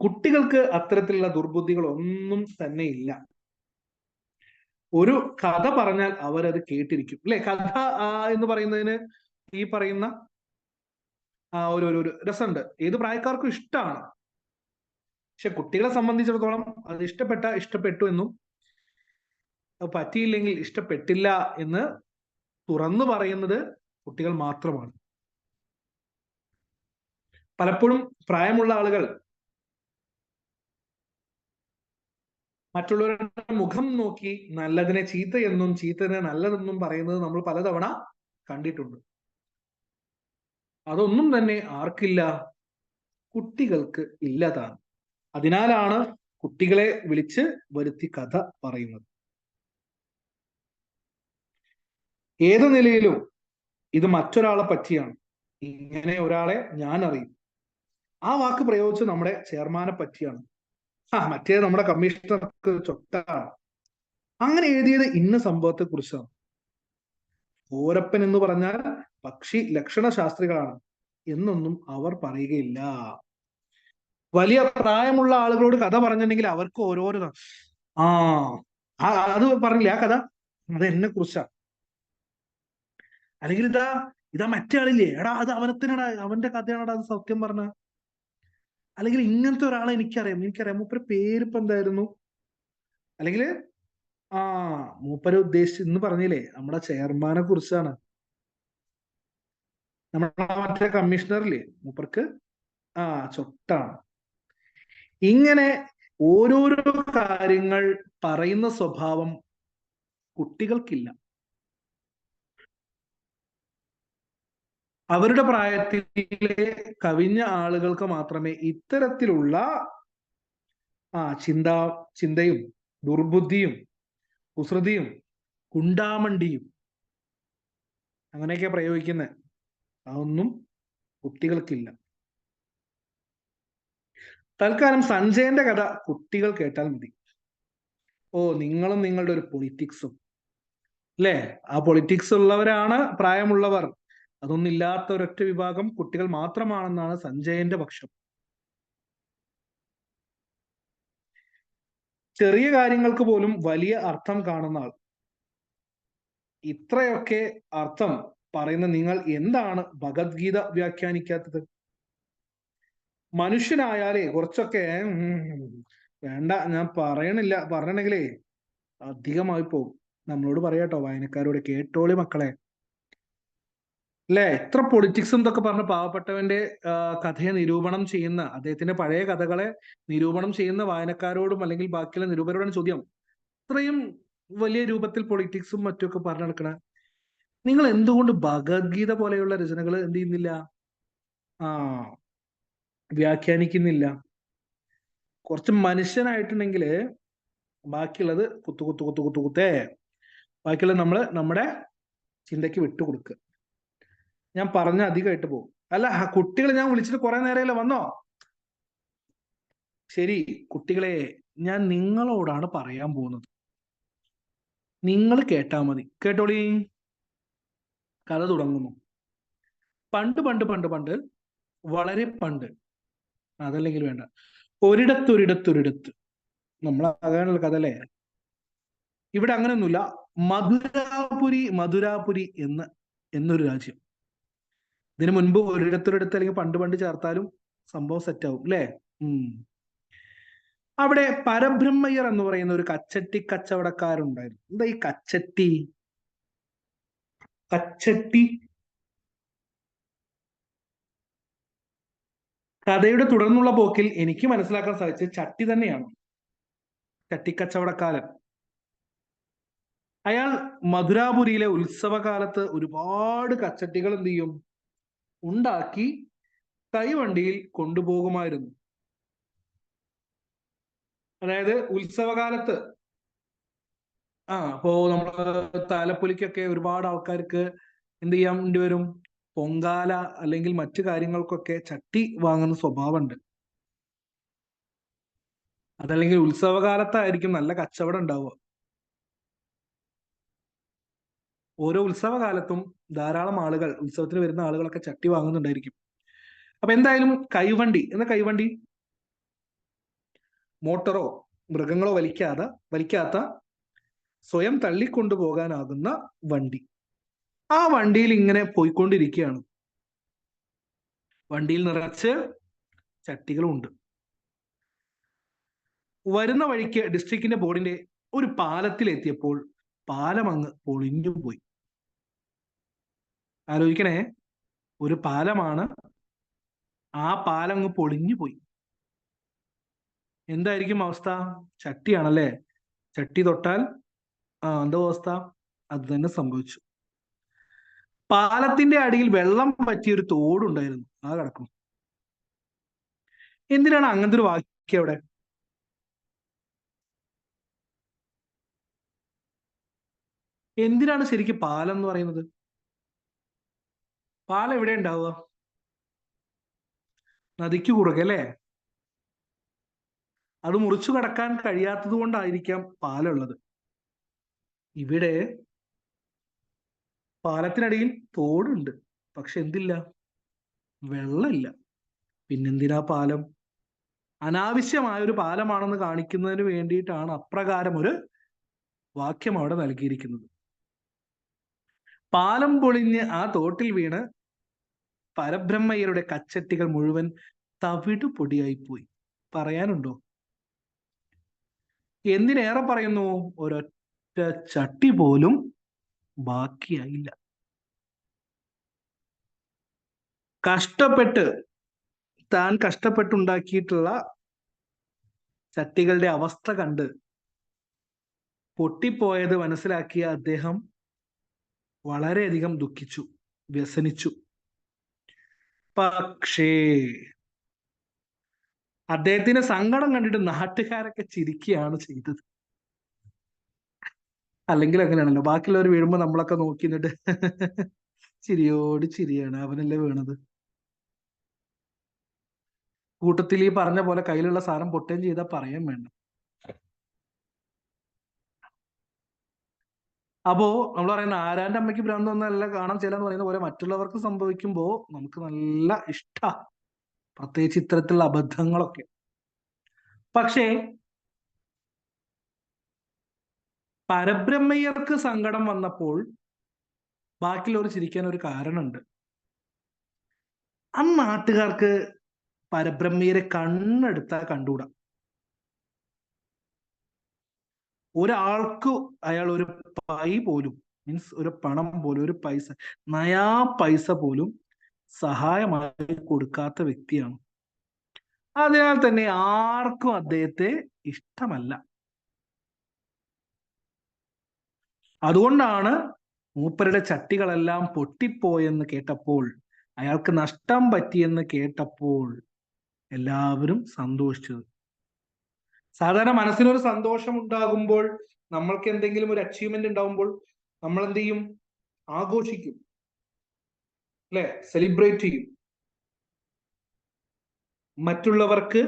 കുട്ടികൾക്ക് അത്തരത്തിലുള്ള ദുർബുദ്ധികളൊന്നും തന്നെ ഇല്ല. ഒരു കഥ പറഞ്ഞാൽ അവരത് കേട്ടിരിക്കും, അല്ലെ? കഥ എന്ന് പറയുന്നതിന് ഈ പറയുന്ന ഒരു രസമുണ്ട്. ഏത് പ്രായക്കാർക്കും ഇഷ്ടമാണ്. പക്ഷെ കുട്ടികളെ സംബന്ധിച്ചിടത്തോളം അത് ഇഷ്ടപ്പെട്ടു എന്നും പറ്റിയില്ലെങ്കിൽ ഇഷ്ടപ്പെട്ടില്ല എന്ന് തുറന്നു പറയുന്നത് കുട്ടികൾ മാത്രമാണ്. പലപ്പോഴും പ്രായമുള്ള ആളുകൾ മറ്റുള്ളവരുടെ മുഖം നോക്കി നല്ലതിനെ ചീത്തയെന്നും ചീത്തതിനെ നല്ലതെന്നും പറയുന്നത് നമ്മൾ പലതവണ കണ്ടിട്ടുണ്ട്. അതൊന്നും തന്നെ ആർക്കില്ല? കുട്ടികൾക്ക് ഇല്ലതാണ്. അതിനാലാണ് കുട്ടികളെ വിളിച്ച് വരുത്തി കഥ പറയുന്നത്. ഏത് നിലയിലും ഇത് മറ്റൊരാളെ പറ്റിയാണ്. ഇങ്ങനെ ഒരാളെ ഞാൻ അറിയും. ആ വാക്ക് പ്രയോഗിച്ച് നമ്മുടെ ചെയർമാനെ പറ്റിയാണ്. മറ്റേ നമ്മുടെ കമ്മീഷണർക്ക് ചൊട്ടാണ്. അങ്ങനെ എഴുതിയത് ഇന്ന സംഭവത്തെ കുറിച്ചാണ്. ഓരപ്പൻ എന്ന് പറഞ്ഞാൽ പക്ഷി ലക്ഷണ ശാസ്ത്രികളാണ് എന്നൊന്നും അവർ പറയുകയില്ല. വലിയ പ്രായമുള്ള ആളുകളോട് കഥ പറഞ്ഞിട്ടുണ്ടെങ്കിൽ അവർക്ക് ഓരോരോ അത് പറഞ്ഞില്ല, ആ കഥ അത് എന്നെ കുറിച്ചാ, അല്ലെങ്കിൽ ഇതാ മറ്റേ ആളില്ലേ, എടാ അത് അവനത്തിനടാ, അവന്റെ കഥയാണടാ അത് സത്യം പറഞ്ഞ. അല്ലെങ്കിൽ ഇങ്ങനത്തെ ഒരാളെ എനിക്കറിയാം, മൂപ്പര് പേരിപ്പോ എന്തായിരുന്നു, അല്ലെങ്കിൽ മൂപ്പര് ഉദ്ദേശിച്ച് ഇന്ന് പറഞ്ഞില്ലേ നമ്മുടെ ചെയർമാനെ കുറിച്ചാണ്, നമ്മുടെ മറ്റേ കമ്മീഷണറില്ലേ, മൂപ്പർക്ക് ചൊട്ടാണ്. ഇങ്ങനെ ഓരോരോ കാര്യങ്ങൾ പറയുന്ന സ്വഭാവം കുട്ടികൾക്കില്ല. അവരുടെ പ്രായത്തിലെ കവിഞ്ഞ ആളുകൾക്ക് മാത്രമേ ഇത്തരത്തിലുള്ള ചിന്തയും ദുർബുദ്ധിയും കുസൃതിയും കുണ്ടാമണ്ടിയും അങ്ങനെയൊക്കെ പ്രയോഗിക്കുന്നത്. അതൊന്നും കുട്ടികൾക്കില്ല. തൽക്കാലം സഞ്ജയന്റെ കഥ കുട്ടികൾ കേട്ടാൽ മതി. നിങ്ങളും നിങ്ങളുടെ ഒരു പൊളിറ്റിക്സും, അല്ലേ? ആ പൊളിറ്റിക്സ് ഉള്ളവരാണ് പ്രായമുള്ളവർ. അതൊന്നും ഇല്ലാത്ത ഒരൊറ്റ വിഭാഗം കുട്ടികൾ മാത്രമാണെന്നാണ് സഞ്ജയന്റെ പക്ഷം. ചെറിയ കാര്യങ്ങൾക്ക് പോലും വലിയ അർത്ഥം കാണുന്ന ആൾ. ഇത്രയൊക്കെ അർത്ഥം പറയുന്ന നിങ്ങൾ എന്താണ് ഭഗവത്ഗീത വ്യാഖ്യാനിക്കാത്തത്? മനുഷ്യനായാലേ കുറച്ചൊക്കെ വേണ്ട, ഞാൻ പറയണെങ്കിലേ അധികമായി പോകും. നമ്മളോട് പറയാട്ടോ, വായനക്കാരോട് കേട്ടോളി മക്കളെ, അല്ലെ? എത്ര പൊളിറ്റിക്സ് എന്തൊക്കെ പറഞ്ഞ് പാവപ്പെട്ടവന്റെ കഥയെ നിരൂപണം ചെയ്യുന്ന, അദ്ദേഹത്തിന്റെ പഴയ കഥകളെ നിരൂപണം ചെയ്യുന്ന വായനക്കാരോടും അല്ലെങ്കിൽ ബാക്കിയുള്ള നിരൂപകരോടും ചോദ്യം, ഇത്രയും വലിയ രൂപത്തിൽ പൊളിറ്റിക്സും മറ്റുമൊക്കെ പറഞ്ഞു നടക്കണ നിങ്ങൾ എന്തുകൊണ്ട് ഭഗവത്ഗീത പോലെയുള്ള രചനകൾ എന്ത് ചെയ്യുന്നില്ല, വ്യാഖ്യാനിക്കുന്നില്ല? കുറച്ച് മനുഷ്യനായിട്ടുണ്ടെങ്കിൽ ബാക്കിയുള്ളത് കുത്തേ ബാക്കിയുള്ളത് നമ്മുടെ ചിന്തയ്ക്ക് വിട്ടുകൊടുക്കുക. ഞാൻ പറഞ്ഞ അധികമായിട്ട് പോകും. അല്ല, കുട്ടികൾ ഞാൻ വിളിച്ചിട്ട് കുറെ നേരമല്ലേ, വന്നോ? ശരി കുട്ടികളെ, ഞാൻ നിങ്ങളോടാണ് പറയാൻ പോകുന്നത്. നിങ്ങൾ കേട്ടാ മതി. കേട്ടോളീ. കഥ തുടങ്ങുന്നു. പണ്ട് പണ്ട് പണ്ട് പണ്ട്, വളരെ പണ്ട്, അതല്ലെങ്കിൽ വേണ്ട, ഒരിടത്തൊരിടത്തൊരിടത്ത്, നമ്മളാകാനുള്ള കഥ അല്ലേ. ഇവിടെ അങ്ങനെയൊന്നുമില്ല. മധുരാപുരി, മധുരാപുരി എന്നൊരു രാജ്യം. ഇതിനു മുൻപ് ഒരിടത്തൊരിടത്ത് അല്ലെങ്കിൽ പണ്ട് പണ്ട് ചേർത്താലും സംഭവം സെറ്റാവും അല്ലേ. അവിടെ പരബ്രഹ്മയ്യർ എന്ന് പറയുന്ന ഒരു കച്ചട്ടി കച്ചവടക്കാരുണ്ടായിരുന്നു. എന്താ ഈ കച്ചട്ടി? കച്ചട്ടി കഥയുടെ തുടർന്നുള്ള പോക്കിൽ എനിക്ക് മനസ്സിലാക്കാൻ സാധിച്ചത് ചട്ടി തന്നെയാണ്. ചട്ടിക്കച്ചവടക്കാരൻ. അയാൾ മധുരാപുരിയിലെ ഉത്സവകാലത്ത് ഒരുപാട് കച്ചട്ടികൾ എന്ത് ചെയ്യും, ഉണ്ടാക്കി കൈവണ്ടിയിൽ കൊണ്ടുപോകുമായിരുന്നു. അതായത് ഉത്സവകാലത്ത് അപ്പോ നമ്മള് താലപ്പൊലിക്കൊക്കെ ഒരുപാട് ആൾക്കാർക്ക് എന്ത് ചെയ്യാൻ വേണ്ടി വരും, പൊങ്കാല അല്ലെങ്കിൽ മറ്റു കാര്യങ്ങൾക്കൊക്കെ ചട്ടി വാങ്ങുന്ന സ്വഭാവമുണ്ട്. അതല്ലെങ്കിൽ ഉത്സവകാലത്തായിരിക്കും നല്ല കച്ചവടം ഉണ്ടാവുക. ഓരോ ഉത്സവകാലത്തും ധാരാളം ആളുകൾ, ഉത്സവത്തിന് വരുന്ന ആളുകളൊക്കെ ചട്ടി വാങ്ങുന്നുണ്ടായിരിക്കും. അപ്പൊ എന്തായാലും കൈവണ്ടി എന്ന കൈവണ്ടി, മോട്ടറോ മൃഗങ്ങളോ വലിക്കാത്ത സ്വയം തള്ളിക്കൊണ്ടുപോകാനാകുന്ന വണ്ടി. ആ വണ്ടിയിൽ ഇങ്ങനെ പോയിക്കൊണ്ടിരിക്കുകയാണ്. വണ്ടിയിൽ നിറച്ച് ചട്ടികളുണ്ട്. വരുന്ന വഴിക്ക് ഡിസ്ട്രിക്റ്റിന്റെ ബോർഡിന്റെ ഒരു പാലത്തിൽ എത്തിയപ്പോൾ പാലം അങ്ങ് പൊളിഞ്ഞു പോയി. ആലോചിക്കണേ, ഒരു പാലമാണ്, ആ പാലം അങ്ങ് പൊളിഞ്ഞു പോയി. എന്തായിരിക്കും അവസ്ഥ? ചട്ടിയാണല്ലേ, ചട്ടി തൊട്ടാൽ എന്താ അവസ്ഥ? അത് തന്നെ സംഭവിച്ചു. പാലത്തിന്റെ അടിയിൽ വെള്ളം പറ്റിയ ഒരു തോടുണ്ടായിരുന്നു, ആ കിടക്കും. എന്തിനാണ് അങ്ങനത്തെ ഒരു വാക്യം അവിടെ? എന്തിനാണ് ശരിക്കും പാലം എന്ന് പറയുന്നത്? പാലം എവിടെ ഉണ്ടാവുക? നദിക്ക് കുറുകെ അല്ലേ. അത് മുറിച്ചു കടക്കാൻ കഴിയാത്തത് കൊണ്ടായിരിക്കാം പാലമുള്ളത്. ഇവിടെ പാലത്തിനടിയിൽ തോടുണ്ട്, പക്ഷെ എന്തില്ല? വെള്ളമില്ല. പിന്നെന്തിനാ പാലം? അനാവശ്യമായ ഒരു പാലമാണെന്ന് കാണിക്കുന്നതിന് വേണ്ടിയിട്ടാണ് അപ്രകാരം ഒരു വാക്യം അവിടെ നൽകിയിരിക്കുന്നത്. പാലം പൊളിഞ്ഞ് ആ തോട്ടിൽ വീണ് പരബ്രഹ്മയ്യരുടെ കച്ചട്ടികൾ മുഴുവൻ തവിടു പൊടിയായി പോയി. പറയാനുണ്ടോ? എന്തിനേറെ പറയുന്നു, ഒരൊറ്റ ചട്ടി പോലും ബാക്കിയായില്ല. താൻ കഷ്ടപ്പെട്ടുണ്ടാക്കിയിട്ടുള്ള ചട്ടികളുടെ അവസ്ഥ കണ്ട് പൊട്ടിപ്പോയത് മനസ്സിലാക്കിയ അദ്ദേഹം വളരെയധികം ദുഃഖിച്ചു, വ്യസനിച്ചു. പക്ഷേ അദ്ദേഹത്തിന് സങ്കടം കണ്ടിട്ട് നാട്ടുകാരൊക്കെ ചിരിക്കുകയാണ് ചെയ്തത്. അല്ലെങ്കിൽ അങ്ങനെയാണല്ലോ, ബാക്കിയുള്ളവർ വീഴുമ്പോ നമ്മളൊക്കെ നോക്കി നിന്നിട്ട് ചിരിയോട് ചിരിയാണ്, അവനല്ലേ വീണത്. കൂട്ടത്തിൽ ഈ പറഞ്ഞ പോലെ കയ്യിലുള്ള സാധനം പൊട്ടുകയും ചെയ്താൽ പറയാൻ വേണ്ട. അപ്പോ നമ്മൾ പറയുന്ന ആരാന്റെ അമ്മയ്ക്ക് ഭ്രാന്ത് ഒന്നല്ല കാണാൻ ചെല്ലെന്ന് പറയുന്ന പോലെ മറ്റുള്ളവർക്ക് സംഭവിക്കുമ്പോ നമുക്ക് നല്ല ഇഷ്ട, പ്രത്യേകിച്ച് ഇത്തരത്തിലുള്ള അബദ്ധങ്ങളൊക്കെ. പക്ഷേ പരബ്രഹ്മയ്യർക്ക് സങ്കടം വന്നപ്പോൾ ബാക്കിയുള്ളവർ ചിരിക്കാൻ ഒരു കാരണമുണ്ട്. ആ നാട്ടുകാർക്ക് പരബ്രഹ്മയ്യരെ കണ്ണെടുത്താൽ കണ്ടുകൂടാ. ഒരാൾക്ക് അയാൾ ഒരു പൈ പോലും, മീൻസ് ഒരു പണം പോലും, ഒരു പൈസ, നയാ പൈസ പോലും സഹായമായി കൊടുക്കാത്ത വ്യക്തിയാണ്. അതിനാൽ തന്നെ ആർക്കും അദ്ദേഹത്തെ ഇഷ്ടമല്ല. അതുകൊണ്ടാണ് മൂപ്പരുടെ ചട്ടികളെല്ലാം പൊട്ടിപ്പോയെന്ന് കേട്ടപ്പോൾ, അയാൾക്ക് നഷ്ടം പറ്റിയെന്ന് കേട്ടപ്പോൾ എല്ലാവരും സന്തോഷിച്ചത്. സാധാരണ മനസ്സിനൊരു സന്തോഷം ഉണ്ടാകുമ്പോൾ, നമ്മൾക്ക് എന്തെങ്കിലും ഒരു അച്ചീവ്മെന്റ് ഉണ്ടാകുമ്പോൾ നമ്മൾ എന്ത് ചെയ്യും? ആഘോഷിക്കും അല്ലെ, സെലിബ്രേറ്റ് ചെയ്യും. മറ്റുള്ളവർക്ക്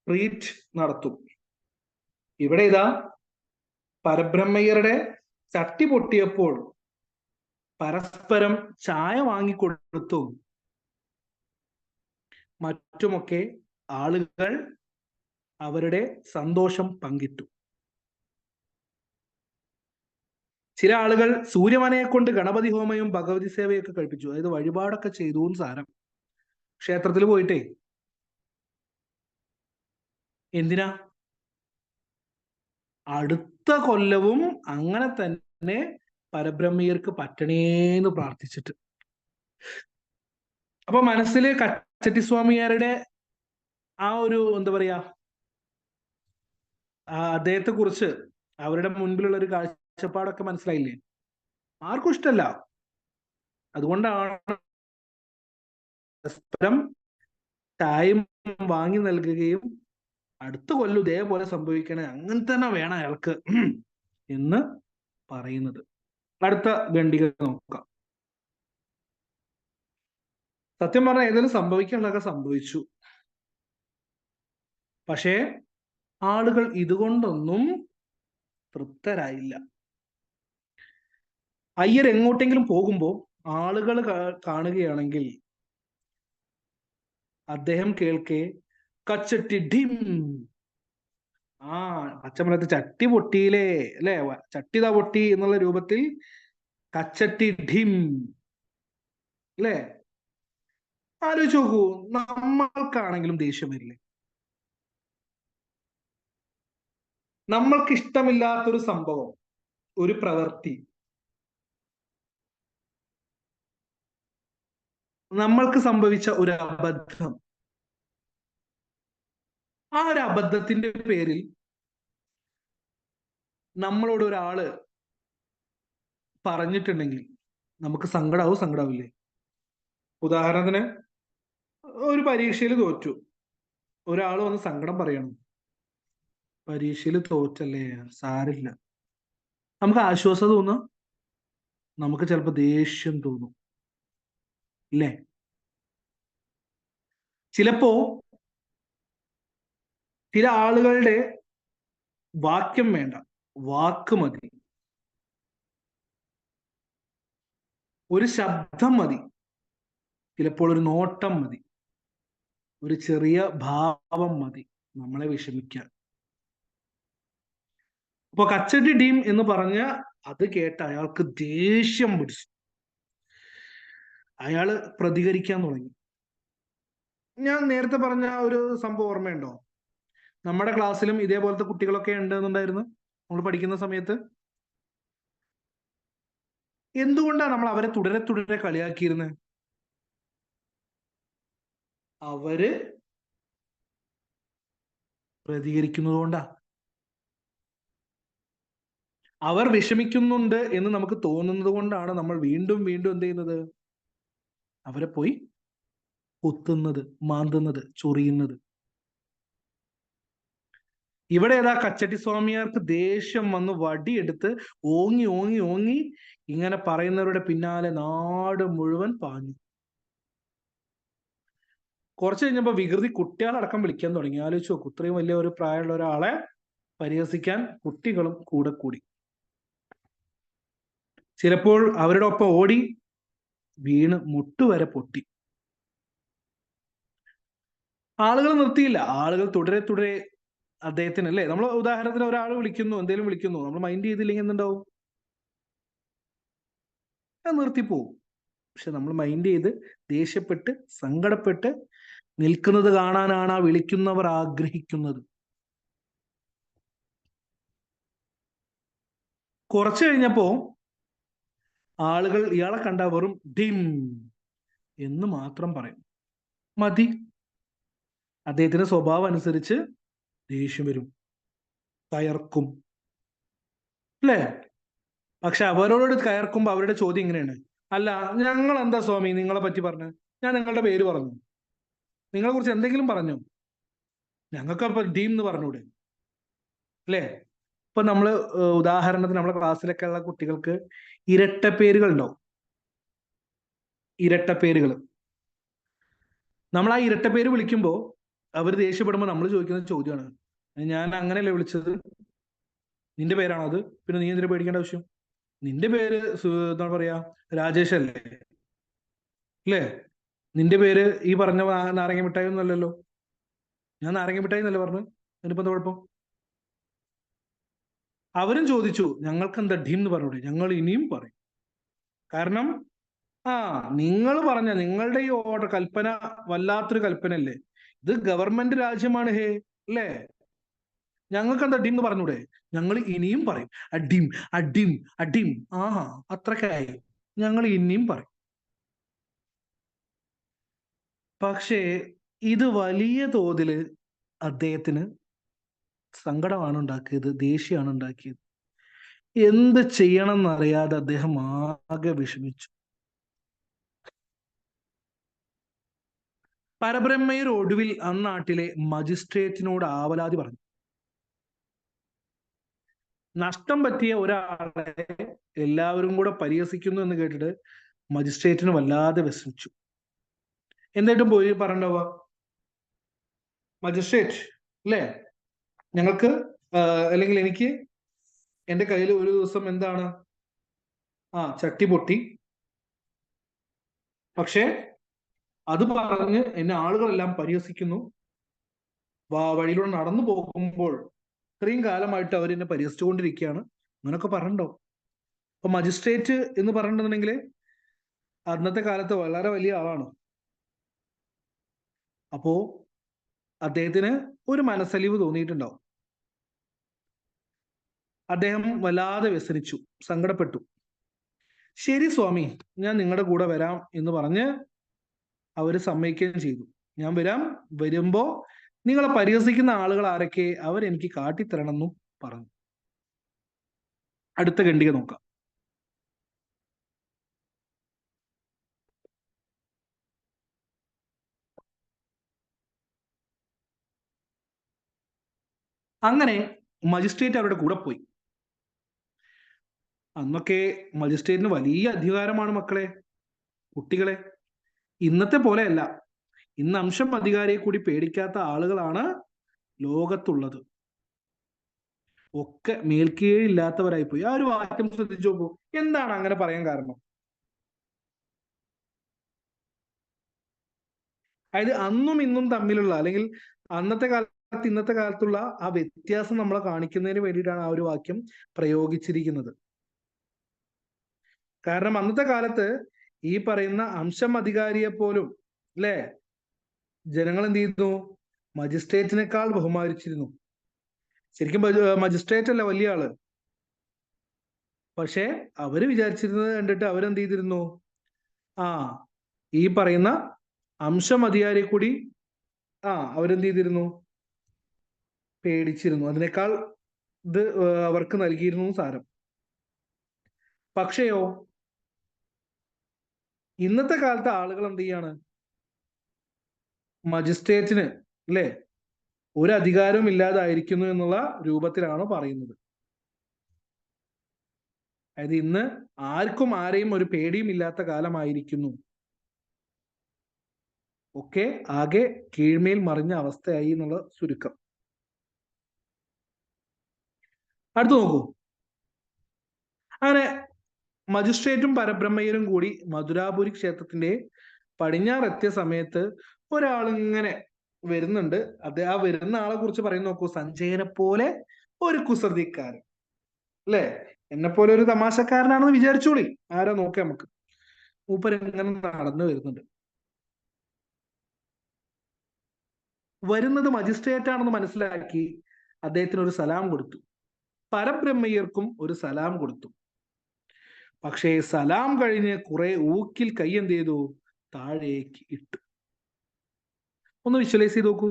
ട്രീറ്റ് നടത്തും. ഇവിടെ ഇതാ പരബ്രഹ്മയ്യരുടെ ചട്ടി പൊട്ടിയപ്പോൾ പരസ്പരം ചായ വാങ്ങിക്കൊടുത്തും മറ്റുമൊക്കെ ആളുകൾ അവരുടെ സന്തോഷം പങ്കിട്ടു. ചില ആളുകൾ സൂര്യമനയെ കൊണ്ട് ഗണപതി ഹോമയും ഭഗവതി സേവയൊക്കെ കഴിപ്പിച്ചു. അതായത് വഴിപാടൊക്കെ ചെയ്തു എന്ന് സാരം. ക്ഷേത്രത്തിൽ പോയിട്ടേ. എന്തിനാ? അടുത്ത കൊല്ലവും അങ്ങനെ തന്നെ പരബ്രഹ്മീയർക്ക് പറ്റണേന്ന് പ്രാർത്ഥിച്ചിട്ട്. അപ്പൊ മനസ്സില് കച്ചട്ടിസ്വാമിയാരുടെ ആ ഒരു എന്താ പറയാ, അദ്ദേഹത്തെ കുറിച്ച് അവരുടെ മുൻപിലുള്ള ഒരു കാഴ്ചപ്പാടൊക്കെ മനസ്സിലായില്ലേ? ആർക്കും ഇഷ്ടമല്ല. അതുകൊണ്ടാണ് പരസ്പരം ചായം വാങ്ങി നൽകുകയും അടുത്ത കൊല്ലം ഇതേപോലെ സംഭവിക്കണേ, അങ്ങനെ തന്നെ വേണം അയാൾക്ക് എന്ന് പറയുന്നത്. അടുത്ത ഖണ്ഡിക നോക്കാം. സത്യം പറഞ്ഞാൽ ഏതായാലും സംഭവിക്കാനുള്ളതൊക്കെ സംഭവിച്ചു. പക്ഷേ ആളുകൾ ഇതുകൊണ്ടൊന്നും തൃപ്തരായില്ല. അയ്യർ എങ്ങോട്ടെങ്കിലും പോകുമ്പോൾ ആളുകൾ കാണുകയാണെങ്കിൽ അദ്ദേഹം കേൾക്കെ കച്ചട്ടി ഡിം, ആ പച്ചമലത്ത് ചട്ടി പൊട്ടിയില്ലേ അല്ലെ, ചട്ടിത പൊട്ടി എന്നുള്ള രൂപത്തിൽ കച്ചട്ടി ഡിം അല്ലേ? ആലോചിച്ച് നോക്കൂ, നമ്മൾക്കാണെങ്കിലും ദേഷ്യം വരില്ലേ? നമ്മൾക്ക് ഇഷ്ടമില്ലാത്തൊരു സംഭവം, ഒരു പ്രവൃത്തി നമ്മൾക്ക് സംഭവിച്ച ഒരു അബദ്ധം, ആ ഒരു അബദ്ധത്തിന്റെ പേരിൽ നമ്മളോട് ഒരാള് പറഞ്ഞിട്ടുണ്ടെങ്കിൽ നമുക്ക് സങ്കടാവില്ലേ? ഉദാഹരണത്തിന് ഒരു പരീക്ഷയിൽ തോറ്റു, ഒരാൾ വന്ന് സങ്കടം പറയണം. പരീക്ഷയിൽ തോറ്റല്ലേ, സാരില്ല. നമുക്ക് ആശ്വാസം തോന്നും, നമുക്ക് ചിലപ്പോൾ ദേഷ്യം തോന്നും ഇല്ലേ? ചിലപ്പോ ചില ആളുകളുടെ വാക്യം വേണ്ട, വാക്ക് മതി, ഒരു ശബ്ദം മതി, ചിലപ്പോൾ ഒരു നോട്ടം മതി, ഒരു ചെറിയ ഭാവം മതി നമ്മളെ വിഷമിക്കാൻ. അപ്പൊ കച്ചട്ടി ടീം എന്ന് പറഞ്ഞ അത് കേട്ട് അയാൾക്ക് ദേഷ്യം പിടിച്ചു. അയാള് പ്രതികരിക്കാൻ തുടങ്ങി. ഞാൻ നേരത്തെ പറഞ്ഞ ഒരു സംഭവം ഓർമ്മയുണ്ടോ? നമ്മുടെ ക്ലാസ്സിലും ഇതേപോലത്തെ കുട്ടികളൊക്കെ ഉണ്ടെന്നുണ്ടായിരുന്നു നമ്മൾ പഠിക്കുന്ന സമയത്ത്. എന്തുകൊണ്ടാണ് നമ്മൾ അവരെ തുടരെ തുടരെ കളിയാക്കിയിരുന്നത്? അവര് പ്രതികരിക്കുന്നത് കൊണ്ടാ. അവർ വിഷമിക്കുന്നുണ്ട് എന്ന് നമുക്ക് തോന്നുന്നത് കൊണ്ടാണ് നമ്മൾ വീണ്ടും വീണ്ടും എന്ത് ചെയ്യുന്നത്? അവരെ പോയി കുത്തുന്നത്, മാന്തുന്നത്, ചൊറിയുന്നത്. ഇവിടെ ഏതാ കച്ചട്ടി സ്വാമിയാർക്ക് ദേഷ്യം വന്ന് വടിയെടുത്ത് ഓങ്ങി ഓങ്ങി ഓങ്ങി ഇങ്ങനെ പറയുന്നവരുടെ പിന്നാലെ നാട് മുഴുവൻ പാഞ്ഞു. കുറച്ച് കഴിഞ്ഞപ്പോ വികൃതി കുട്ടികളടക്കം വിളിക്കാൻ തുടങ്ങി. ആലോചിച്ച് നോക്കൂ, ഇത്രയും വലിയ ഒരു പ്രായമുള്ള ഒരാളെ പരിഹസിക്കാൻ കുട്ടികളും കൂടെ കൂടി. ചിലപ്പോൾ അവരുടെ ഒപ്പം ഓടി വീണ് മുട്ടുവരെ പൊട്ടി. ആളുകൾ നിർത്തിയില്ല, ആളുകൾ തുടരെ തുടരെ അദ്ദേഹത്തിന്, അല്ലേ, നമ്മൾ ഉദാഹരണത്തിന് ഒരാൾ വിളിക്കുന്നു, എന്തെങ്കിലും വിളിക്കുന്നു, നമ്മൾ മൈൻഡ് ചെയ്തില്ലെങ്കിൽ എന്തുണ്ടാവും? നിർത്തിപ്പോവും. പക്ഷെ നമ്മൾ മൈൻഡ് ചെയ്ത് ദേഷ്യപ്പെട്ട് സങ്കടപ്പെട്ട് നിൽക്കുന്നത് കാണാനാണ് ആ വിളിക്കുന്നവർ ആഗ്രഹിക്കുന്നത്. കുറച്ചു കഴിഞ്ഞപ്പോ ആളുകൾ ഇയാളെ കണ്ട വെറും ഡിം എന്ന് മാത്രം പറയും, മതി. അദ്ദേഹത്തിന്റെ സ്വഭാവം അനുസരിച്ച് ദേഷ്യം വരും, കയർക്കും അല്ലേ? പക്ഷെ അവരോട് കയർക്കുമ്പോ അവരുടെ ചോദ്യം ഇങ്ങനെയാണ്, അല്ല ഞങ്ങൾ എന്താ സ്വാമി നിങ്ങളെ പറ്റി പറഞ്ഞു? ഞാൻ നിങ്ങളുടെ പേര് പറഞ്ഞു, നിങ്ങളെ കുറിച്ച് എന്തെങ്കിലും പറഞ്ഞു? ഞങ്ങൾക്ക് അപ്പൊ ടീം എന്ന് പറഞ്ഞൂടെ അല്ലേ? ഇപ്പൊ നമ്മള് ഉദാഹരണത്തിന് നമ്മുടെ ക്ലാസ്സിലൊക്കെ ഉള്ള കുട്ടികൾക്ക് ഇരട്ട പേരുകൾ ഉണ്ടാവും. ഇരട്ട പേരുകൾ. നമ്മൾ ആ ഇരട്ട പേര് വിളിക്കുമ്പോ അവർ ദേഷ്യപ്പെടുമ്പോൾ നമ്മൾ ചോദിക്കുന്ന ചോദ്യമാണ്, ഞാൻ അങ്ങനെയല്ലേ വിളിച്ചത്, നിന്റെ പേരാണോ അത്, പിന്നെ നീ എന്തിനു പേടിക്കേണ്ട ആവശ്യം, നിന്റെ പേര് എന്താ പറയാ രാജേഷ് അല്ലേ, അല്ലേ, നിന്റെ പേര് ഈ പറഞ്ഞ നാരങ്ങ മിഠായി ഒന്നും അല്ലല്ലോ, ഞാൻ നാരങ്ങ മിഠായി എന്നല്ലേ പറഞ്ഞു, അതിനിപ്പോ എന്താ കുഴപ്പം. അവരും ചോദിച്ചു, ഞങ്ങൾക്ക് എന്താ ഡീം എന്ന് പറഞ്ഞൂടെ, ഞങ്ങൾ ഇനിയും പറയും. കാരണം ആ നിങ്ങൾ പറഞ്ഞ നിങ്ങളുടെ ഈ ഓർഡർ കൽപ്പന വല്ലാത്തൊരു കൽപ്പന അല്ലേ, ഇത് ഗവൺമെന്റ് രാജ്യമാണ് ഹേ, അല്ലേ, ഞങ്ങൾക്ക് എന്താ അടിം എന്ന് പറഞ്ഞൂടെ, ഞങ്ങൾ ഇനിയും പറയും, അടിം അടിം അടിം, ആഹാ അത്രക്കായി, ഞങ്ങൾ ഇനിയും പറയും. പക്ഷേ ഇത് വലിയ തോതില് അദ്ദേഹത്തിന് സങ്കടമാണ് ഉണ്ടാക്കിയത്, ദേഷ്യമാണ് ഉണ്ടാക്കിയത്. എന്ത് ചെയ്യണം എന്നറിയാതെ അദ്ദേഹം ആകെ വിഷമിച്ചു. പരബ്രഹ്മയർ ഒടുവിൽ അന്നാട്ടിലെ മജിസ്ട്രേറ്റിനോട് ആവലാതി പറഞ്ഞു. നഷ്ടം പറ്റിയ ഒരാളെ എല്ലാവരും കൂടെ പരിഹസിക്കുന്നു എന്ന് കേട്ടിട്ട് മജിസ്ട്രേറ്റിന് വല്ലാതെ വിഷമിച്ചു. എന്തായിട്ടും പോയി പറഞ്ഞിട്ടുണ്ടാവുക, മജിസ്ട്രേറ്റ് അല്ലേ, ഞങ്ങൾക്ക് അല്ലെങ്കിൽ എനിക്ക് എന്റെ കയ്യിൽ ഒരു ദിവസം എന്താണ്, ചട്ടി പൊട്ടി, പക്ഷേ അത് പറഞ്ഞ് എന്നെ ആളുകളെല്ലാം പരിഹസിക്കുന്നു, വഴിയിലൂടെ നടന്നു പോകുമ്പോൾ ഇത്രയും കാലമായിട്ട് അവർ എന്നെ പരിഹസിച്ചുകൊണ്ടിരിക്കുകയാണ്, അങ്ങനൊക്കെ പറഞ്ഞിട്ടുണ്ടോ. അപ്പൊ മജിസ്ട്രേറ്റ് എന്ന് പറഞ്ഞിട്ടുണ്ടെങ്കിൽ അന്നത്തെ കാലത്ത് വളരെ വലിയ ആളാണ്. അപ്പോ അദ്ദേഹത്തിന് ഒരു മനസ്സലിവ് തോന്നിയിട്ടുണ്ടാവും. അദ്ദേഹം വല്ലാതെ വ്യസനിച്ചു, സങ്കടപ്പെട്ടു. ശരി സ്വാമി, ഞാൻ നിങ്ങളുടെ കൂടെ വരാം എന്ന് പറഞ്ഞ് അവര് സമ്മതിക്കുകയും ചെയ്തു. ഞാൻ വരാം, വരുമ്പോ നിങ്ങളെ പരിഹസിക്കുന്ന ആളുകൾ ആരൊക്കെ അവരെനിക്ക് കാട്ടിത്തരണം എന്നും പറഞ്ഞു. അടുത്ത ഖണ്ഡിക നോക്കാം. അങ്ങനെ മജിസ്ട്രേറ്റ് അവരുടെ കൂടെ പോയി. അന്നൊക്കെ മജിസ്ട്രേറ്റിന് വലിയ അധികാരമാണ് മക്കളെ, കുട്ടികളെ. ഇന്നത്തെ പോലെയല്ല. ഇന്ന് അംശം അധികാരിയെ കൂടി പേടിക്കാത്ത ആളുകളാണ് ലോകത്തുള്ളത്. ഒക്കെ മേൽക്കീഴില്ലാത്തവരായി പോയി. ആ ഒരു വാക്യം ശ്രദ്ധിച്ചു നോക്കൂ. എന്താണ് അങ്ങനെ പറയാൻ കാരണം? അതായത് അന്നും ഇന്നും തമ്മിലുള്ള, അല്ലെങ്കിൽ അന്നത്തെ കാലത്ത് ഇന്നത്തെ കാലത്തുള്ള ആ വ്യത്യാസം നമ്മളെ കാണിക്കുന്നതിന് വേണ്ടിയിട്ടാണ് ആ ഒരു വാക്യം പ്രയോഗിച്ചിരിക്കുന്നത്. കാരണം അന്നത്തെ കാലത്ത് ഈ പറയുന്ന അംശം അധികാരിയെ പോലും അല്ലെ ജനങ്ങൾ എന്ത് ചെയ്യുന്നു, മജിസ്ട്രേറ്റിനേക്കാൾ ബഹുമാനിച്ചിരുന്നു. ശരിക്കും മജിസ്ട്രേറ്റ് അല്ല വലിയ ആള്, പക്ഷെ അവര് വിചാരിച്ചിരുന്നത് കണ്ടിട്ട് അവരെന്ത് ചെയ്തിരുന്നു, ആ ഈ പറയുന്ന അംശം അധികാരിയെ കൂടി അവരെന്ത് ചെയ്തിരുന്നു, പേടിച്ചിരുന്നു. അതിനേക്കാൾ ഇത് അവർക്ക് നൽകിയിരുന്നു സാരം. പക്ഷെയോ ഇന്നത്തെ കാലത്ത് ആളുകൾ എന്ത് ചെയ്യാണ്, മജിസ്ട്രേറ്റിന് അല്ലെ ഒരു അധികാരവും ഇല്ലാതായിരിക്കുന്നു എന്നുള്ള രൂപത്തിലാണ് പറയുന്നത്. അതായത് ഇന്ന് ആർക്കും ആരെയും ഒരു പേടിയും ഇല്ലാത്ത കാലമായിരിക്കുന്നു. ഒക്കെ ആകെ കീഴ്മേൽ മറിഞ്ഞ അവസ്ഥയായി എന്നുള്ള ചുരുക്കം. അടുത്ത് നോക്കൂ. അങ്ങനെ മജിസ്ട്രേറ്റും പരബ്രഹ്മയ്യരും കൂടി മധുരാപുരി ക്ഷേത്രത്തിന്റെ പടിഞ്ഞാറെത്തിയ സമയത്ത് ഒരാളിങ്ങനെ വരുന്നുണ്ട്. ആ വരുന്ന ആളെ കുറിച്ച് പറയുന്ന നോക്കൂ, സഞ്ജയനെ പോലെ ഒരു കുസൃതിക്കാരൻ, അല്ലെ, എന്നെ പോലെ ഒരു തമാശക്കാരനാണെന്ന് വിചാരിച്ചോളി. ആരാ നോക്കാം നമുക്ക്. മൂപ്പര് ഇങ്ങനെ നടന്നു വരുന്നുണ്ട്. വരുന്നത് മജിസ്ട്രേറ്റ് ആണെന്ന് മനസ്സിലാക്കി അദ്ദേഹത്തിന് ഒരു സലാം കൊടുത്തു. പരബ്രഹ്മയ്യർക്കും ഒരു സലാം കൊടുത്തു. പക്ഷേ സലാം കഴിഞ്ഞ് കുറെ ഊക്കിൽ കൈ എന്ത് ചെയ്തു, താഴേക്ക് ഇട്ടു. ഒന്ന് വിഷ്വലൈസ് ചെയ്ത് നോക്കൂ.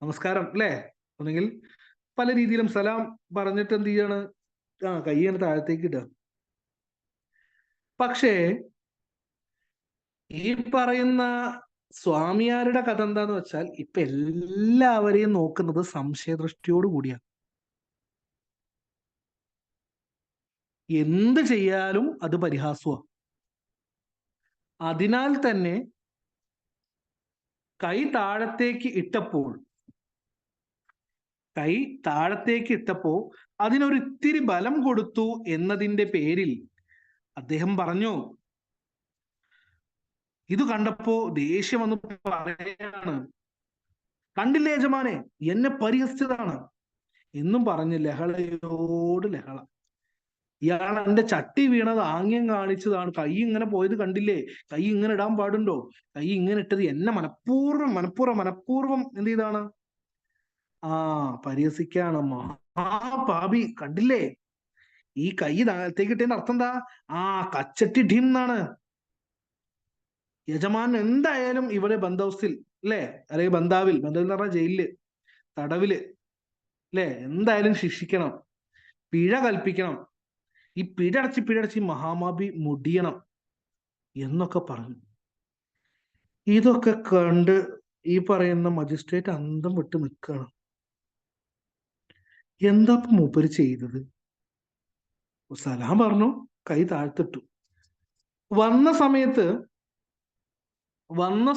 നമസ്കാരം അല്ലേ, അല്ലെങ്കിൽ പല രീതിയിലും സലാം പറഞ്ഞിട്ട് എന്ത് ചെയ്യാണ്, കൈ താഴത്തേക്ക് ഇടുക. പക്ഷേ ഈ പറയുന്ന സ്വാമിയാരുടെ കഥ എന്താന്ന് വെച്ചാൽ ഇപ്പൊ എല്ലാവരെയും നോക്കുന്നത് സംശയദൃഷ്ടിയോട് കൂടിയാണ്. എന്ത് ചെയ്യാലും അത് പരിഹാസമാണ്. അതിനാൽ തന്നെ കൈ താഴത്തേക്ക് ഇട്ടപ്പോൾ കൈ താഴത്തേക്ക് ഇട്ടപ്പോ അതിനൊരു ഇത്തിരി ബലം കൊടുത്തു എന്നതിന്റെ പേരിൽ അദ്ദേഹം പറഞ്ഞു. ഇത് കണ്ടപ്പോ ദേഷ്യം വന്ന് പറയാണ്, കണ്ടില്ലേ യജമാനെ, എന്നെ പരിഹസിച്ചതാണ് എന്നും പറഞ്ഞ് ലഹളയോട് ലഹള. ഇയാൾ എന്റെ ചട്ടി വീണത് ആംഗ്യം കാണിച്ചതാണ്, കൈ ഇങ്ങനെ പോയത് കണ്ടില്ലേ, കൈ ഇങ്ങനെ ഇടാൻ പാടുണ്ടോ, കൈ ഇങ്ങനെ ഇട്ടത് എന്നെ മനഃപൂർവ്വം എന്ത് ചെയ്താണ്, പരിഹസിക്കാണ്. മഹാപാപി, കണ്ടില്ലേ, ഈ കൈ താഴത്തേക്ക് ഇട്ടതിന്റെ അർത്ഥം എന്താ, കച്ചട്ടി ഢീം എന്നാണ്. യജമാൻ എന്തായാലും ഇവിടെ ബന്ധവസ്ഥയിൽ അല്ലേ, അല്ലെങ്കിൽ ബന്ധാവിൽ എന്ന് പറഞ്ഞാൽ ജയിലില്, തടവില് അല്ലെ, എന്തായാലും ശിക്ഷിക്കണം, പിഴ കൽപ്പിക്കണം, ഈ പിഴടച്ച് മഹാമാപി മുടിയണം എന്നൊക്കെ പറഞ്ഞു. ഇതൊക്കെ കണ്ട് ഈ പറയുന്ന മജിസ്ട്രേറ്റ് അന്തം വിട്ട് നിൽക്കുകയാണ്. എന്താ മൂപ്പര് ചെയ്തത്? സലാം പറഞ്ഞു, കൈ താഴ്ത്തിട്ടു. വന്ന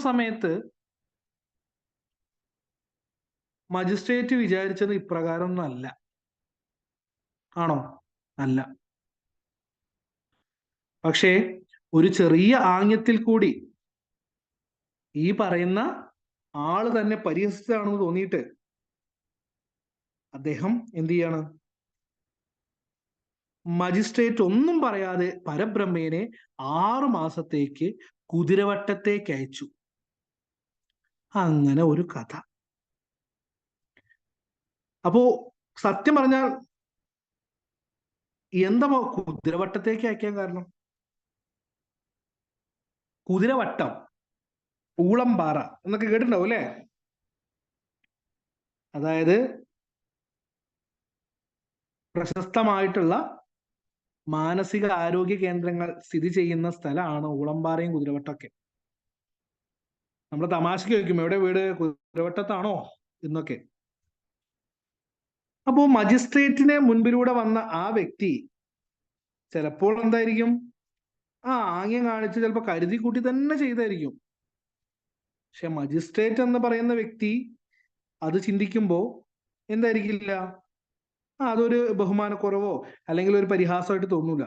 സമയത്ത് മജിസ്ട്രേറ്റ് വിചാരിച്ചത് ഇപ്രകാരം ഒന്നല്ല. ആണോ? അല്ല. പക്ഷേ ഒരു ചെറിയ ആംഗ്യത്തിൽ കൂടി ഈ പറയുന്ന ആള് തന്നെ പരിഹസിച്ചതാണെന്ന് തോന്നിയിട്ട് അദ്ദേഹം എന്ത് ചെയ്യാണ്, മജിസ്ട്രേറ്റ് ഒന്നും പറയാതെ പരബ്രഹ്മേനെ 6 മാസത്തേക്ക് കുതിരവട്ടത്തേക്ക് അയച്ചു. അങ്ങനെ ഒരു കഥ. അപ്പോ സത്യം പറഞ്ഞാൽ എന്താ കുതിരവട്ടത്തേക്ക് അയക്കാൻ കാരണം? കുതിരവട്ടം, ഊളംപാറ എന്നൊക്കെ കേട്ടിട്ടുണ്ടാവും അല്ലെ? അതായത് പ്രശസ്തമായിട്ടുള്ള മാനസിക ആരോഗ്യ കേന്ദ്രങ്ങൾ സ്ഥിതി ചെയ്യുന്ന സ്ഥലമാണ് ഊളംപാറയും കുതിരവട്ടമൊക്കെ. നമ്മൾ തമാശക്ക് ചോദിക്കും, എവിടെ വീട്, കുതിരവട്ടത്താണോ എന്നൊക്കെ. അപ്പോ മജിസ്ട്രേറ്റിന് മുൻപിലൂടെ വന്ന ആ വ്യക്തി ചിലപ്പോൾ എന്തായിരിക്കും, ആംഗ്യം കാണിച്ച് ചിലപ്പോൾ കരുതി കൂട്ടി തന്നെ ചെയ്തായിരിക്കും. പക്ഷെ മജിസ്ട്രേറ്റ് എന്ന് പറയുന്ന വ്യക്തി അത് ചിന്തിക്കുമ്പോ എന്തായിരിക്കില്ല, അതൊരു ബഹുമാനക്കുറവോ അല്ലെങ്കിൽ ഒരു പരിഹാസമായിട്ട് തോന്നൂല.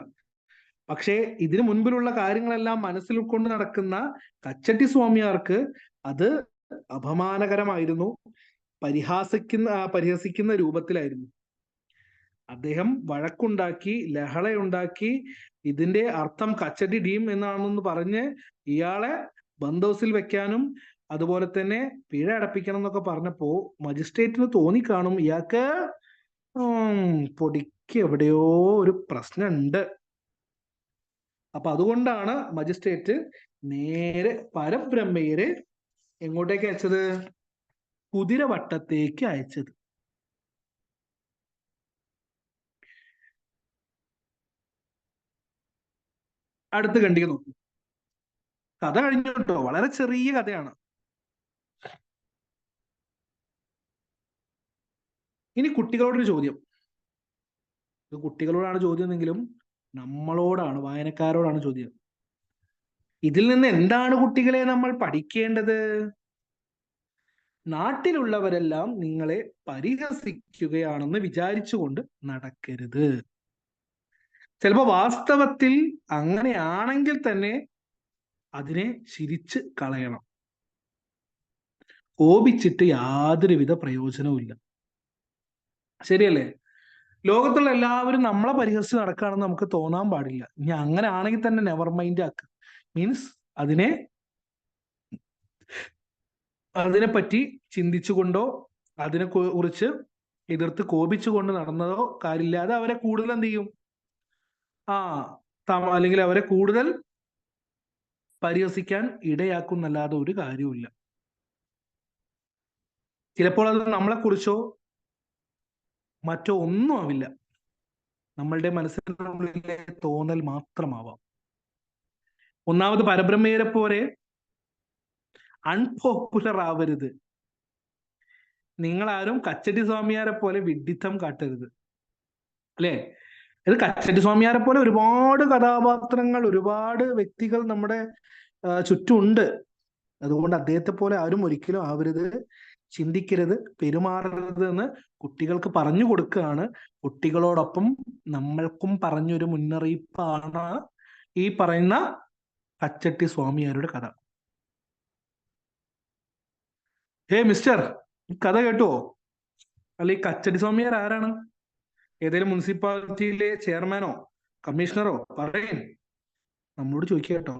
പക്ഷേ ഇതിനു മുൻപിലുള്ള കാര്യങ്ങളെല്ലാം മനസ്സിൽ കൊണ്ട് നടക്കുന്ന കച്ചട്ടി സ്വാമിയാർക്ക് അത് അപമാനകരമായിരുന്നു, പരിഹസിക്കുന്ന രൂപത്തിലായിരുന്നു. അദ്ദേഹം വഴക്കുണ്ടാക്കി, ലഹളയുണ്ടാക്കി, ഇതിന്റെ അർത്ഥം കച്ചട്ടി ഡീം എന്നാണെന്ന് പറഞ്ഞ് ഇയാളെ ബന്ധോസിൽ വെക്കാനും അതുപോലെ തന്നെ പിഴ അടപ്പിക്കണം എന്നൊക്കെ പറഞ്ഞപ്പോ മജിസ്ട്രേറ്റിന് തോന്നിക്കാണും ഇയാൾക്ക് പൊടിക്ക് എവിടെയോ ഒരു പ്രശ്നമുണ്ട്. അപ്പൊ അതുകൊണ്ടാണ് മജിസ്ട്രേറ്റ് നേരെ പരബ്രഹ്മയെ എങ്ങോട്ടേക്ക് അയച്ചത്, കുതിരവട്ടത്തേക്ക് അയച്ചത്. അടുത്ത് കണ്ടിക നോക്കൂ. കഥ കഴിഞ്ഞു കേട്ടോ, വളരെ ചെറിയ കഥയാണ്. ഇനി കുട്ടികളോടൊരു ചോദ്യം. ഇത് കുട്ടികളോടാണ് ചോദ്യം എങ്കിലും നമ്മളോടാണ്, വായനക്കാരോടാണ് ചോദ്യം. ഇതിൽ നിന്ന് എന്താണ് കുട്ടികളെ നമ്മൾ പഠിക്കേണ്ടത്? നാട്ടിലുള്ളവരെല്ലാം നിങ്ങളെ പരിഹസിക്കുകയാണെന്ന് വിചാരിച്ചുകൊണ്ട് നടക്കരുത്. ചിലപ്പോ വാസ്തവത്തിൽ അങ്ങനെയാണെങ്കിൽ തന്നെ അതിനെ ചിരിച്ച് കളയണം. കോപിച്ചിട്ട് യാതൊരുവിധ പ്രയോജനവും ഇല്ല. ശരിയല്ലേ? ലോകത്തുള്ള എല്ലാവരും നമ്മളെ പരിഹസിച്ച് നടക്കുകയാണെന്ന് നമുക്ക് തോന്നാൻ പാടില്ല. ഇനി അങ്ങനെ ആണെങ്കിൽ തന്നെ നെവർ മൈൻഡ് ആക്കുക. മീൻസ് അതിനെപ്പറ്റി ചിന്തിച്ചുകൊണ്ടോ അതിനെ കുറിച്ച് എതിർത്ത് കോപിച്ചുകൊണ്ട് നടന്നതോ കാര്യമില്ലാതെ അവരെ കൂടുതൽ എന്ത് ചെയ്യും, അല്ലെങ്കിൽ അവരെ കൂടുതൽ പരിഹസിക്കാൻ ഇടയാക്കുന്നല്ലാതെ ഒരു കാര്യവുമില്ല. ചിലപ്പോൾ അത് നമ്മളെ കുറിച്ചോ മറ്റോ ഒന്നും ആവില്ല, നമ്മളുടെ മനസ്സിനുള്ളിലെ തോന്നൽ മാത്രമാവാം. ഒന്നാമത് പരബ്രഹ്മയെ പോലെ അൺപോപ്പുലർ ആവരുത്. നിങ്ങളാരും കച്ചട്ടി സ്വാമിയാരെ പോലെ വിഡ്ഢിത്തം കാട്ടരുത്, അല്ലെ? ഇത് കച്ചട്ടി സ്വാമിയാരെ പോലെ ഒരുപാട് കഥാപാത്രങ്ങൾ, ഒരുപാട് വ്യക്തികൾ നമ്മുടെ ചുറ്റുമുണ്ട്. അതുകൊണ്ട് അദ്ദേഹത്തെ പോലെ ആരും ഒരിക്കലും ആവരുത്, ചിന്തിക്കരുത്, പെരുമാറരുത് എന്ന് കുട്ടികൾക്ക് പറഞ്ഞു കൊടുക്കുകയാണ്. കുട്ടികളോടൊപ്പം നമ്മൾക്കും പറഞ്ഞൊരു മുന്നറിയിപ്പാണ് ഈ പറയുന്ന കച്ചട്ടി സ്വാമിയാരുടെ കഥ. ഹേ മിസ്റ്റർ, ഈ കഥ കേട്ടുവോ? അല്ല, ഈ കച്ചട്ടി സ്വാമിയാർ ആരാണ്? ഏതെങ്കിലും മുനിസിപ്പാലിറ്റിയിലെ ചെയർമാനോ കമ്മീഷണറോ? പറയും, നമ്മളോട് ചോദിക്കുക കേട്ടോ.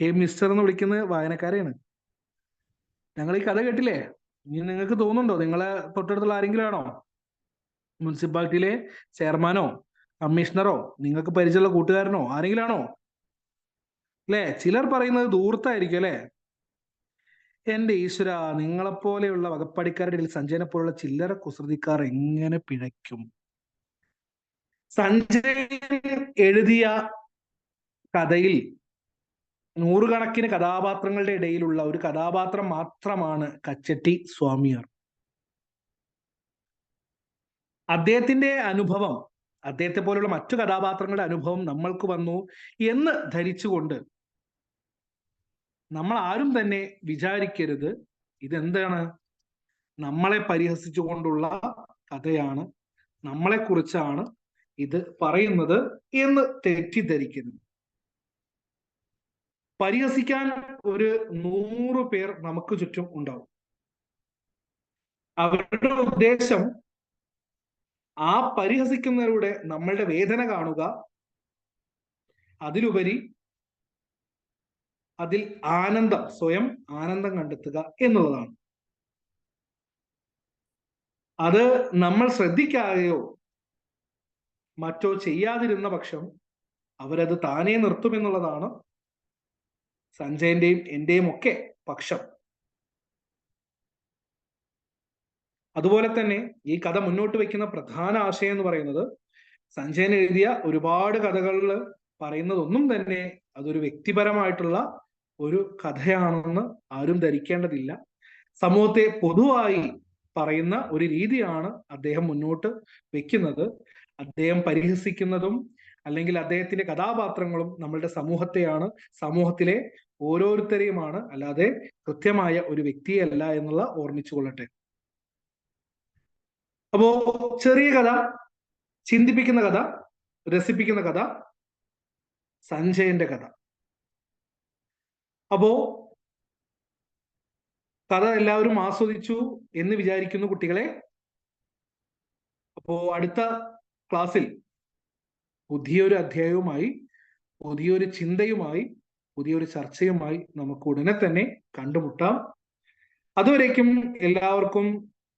ഹേ മിസ്റ്റർ എന്ന് വിളിക്കുന്നത് വായനക്കാരെയാണ്. ഞങ്ങൾ ഈ കഥ കേട്ടില്ലേ? ഇനി നിങ്ങൾക്ക് തോന്നുന്നുണ്ടോ നിങ്ങളെ തൊട്ടടുത്തുള്ള ആരെങ്കിലും ആണോ മുനിസിപ്പാലിറ്റിയിലെ ചെയർമാനോ കമ്മീഷണറോ നിങ്ങൾക്ക് പരിചയമുള്ള കൂട്ടുകാരനോ ആരെങ്കിലും ആണോ? അല്ലെ, ചിലർ പറയുന്നത് ദൂർത്തായിരിക്കും അല്ലെ. എന്റെ ഈശ്വര, നിങ്ങളെപ്പോലെയുള്ള വകപ്പടിക്കാരുടെ ഇടയിൽ സഞ്ജയനെ പോലുള്ള ചില്ലറ കുസൃതിക്കാർ എങ്ങനെ പിഴയ്ക്കും? സഞ്ജയൻ എഴുതിയ കഥയിൽ നൂറുകണക്കിന് കഥാപാത്രങ്ങളുടെ ഇടയിലുള്ള ഒരു കഥാപാത്രം മാത്രമാണ് കച്ചട്ടി സ്വാമിയാർ. അദ്ദേഹത്തിന്റെ അനുഭവം, അദ്ദേഹത്തെ പോലുള്ള മറ്റു കഥാപാത്രങ്ങളുടെ അനുഭവം നമ്മൾക്ക് വന്നു എന്ന് ധരിച്ചുകൊണ്ട് നമ്മൾ ആരും തന്നെ വിചാരിക്കരുത് ഇതെന്താണ്, നമ്മളെ പരിഹസിച്ചുകൊണ്ടുള്ള കഥയാണ്, നമ്മളെ കുറിച്ചാണ് ഇത് പറയുന്നത് എന്ന് തെറ്റിദ്ധരിക്കരുത്. പരിഹസിക്കാൻ ഒരു 100 പേർ നമുക്ക് ചുറ്റും ഉണ്ടാവും. അവരുടെ ഉദ്ദേശം ആ പരിഹസിക്കുന്നവരുടെ നമ്മളുടെ വേദന കാണുക, അതിലുപരി അതിൽ ആനന്ദം, സ്വയം ആനന്ദം കണ്ടെത്തുക എന്നുള്ളതാണ്. അത് നമ്മൾ ശ്രദ്ധിക്കാതെയോ മറ്റോ ചെയ്യാതിരുന്ന പക്ഷം അവരത് താനേ നിർത്തുമെന്നുള്ളതാണ് സഞ്ജയന്റെയും എന്റെയും ഒക്കെ പക്ഷം. അതുപോലെ തന്നെ ഈ കഥ മുന്നോട്ട് വയ്ക്കുന്ന പ്രധാന ആശയം എന്ന് പറയുന്നത്, സഞ്ജയൻ എഴുതിയ ഒരുപാട് കഥകളിൽ പറയുന്നതൊന്നും തന്നെ അതൊരു വ്യക്തിപരമായിട്ടുള്ള ഒരു കഥയാണെന്ന് ആരും ധരിക്കേണ്ടതില്ല. സമൂഹത്തെ പൊതുവായി പറയുന്ന ഒരു രീതിയാണ് അദ്ദേഹം മുന്നോട്ട് വെക്കുന്നത്. അദ്ദേഹം പരിഹസിക്കുന്നതും അല്ലെങ്കിൽ അദ്ദേഹത്തിന്റെ കഥാപാത്രങ്ങളും നമ്മളുടെ സമൂഹത്തെയാണ്, സമൂഹത്തിലെ ഓരോരുത്തരെയുമാണ്, അല്ലാതെ കൃത്യമായ ഒരു വ്യക്തിയല്ല എന്നുള്ള ഓർമ്മിച്ചു കൊള്ളട്ടെ. അപ്പോ ചെറിയ കഥ, ചിന്തിപ്പിക്കുന്ന കഥ, രസിപ്പിക്കുന്ന കഥ, സഞ്ജയന്റെ കഥ. അപ്പോ കഥ എല്ലാവരും ആസ്വദിച്ചു എന്ന് വിചാരിക്കുന്നു കുട്ടികളെ. അപ്പോ അടുത്ത ക്ലാസ്സിൽ പുതിയൊരു അധ്യായവുമായി, പുതിയൊരു ചിന്തയുമായി, പുതിയൊരു ചർച്ചയുമായി നമുക്ക് ഉടനെ തന്നെ കണ്ടുമുട്ടാം. അതുവരേക്കും എല്ലാവർക്കും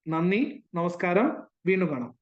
നന്ദി, നമസ്കാരം, വീണ്ടും കാണാം.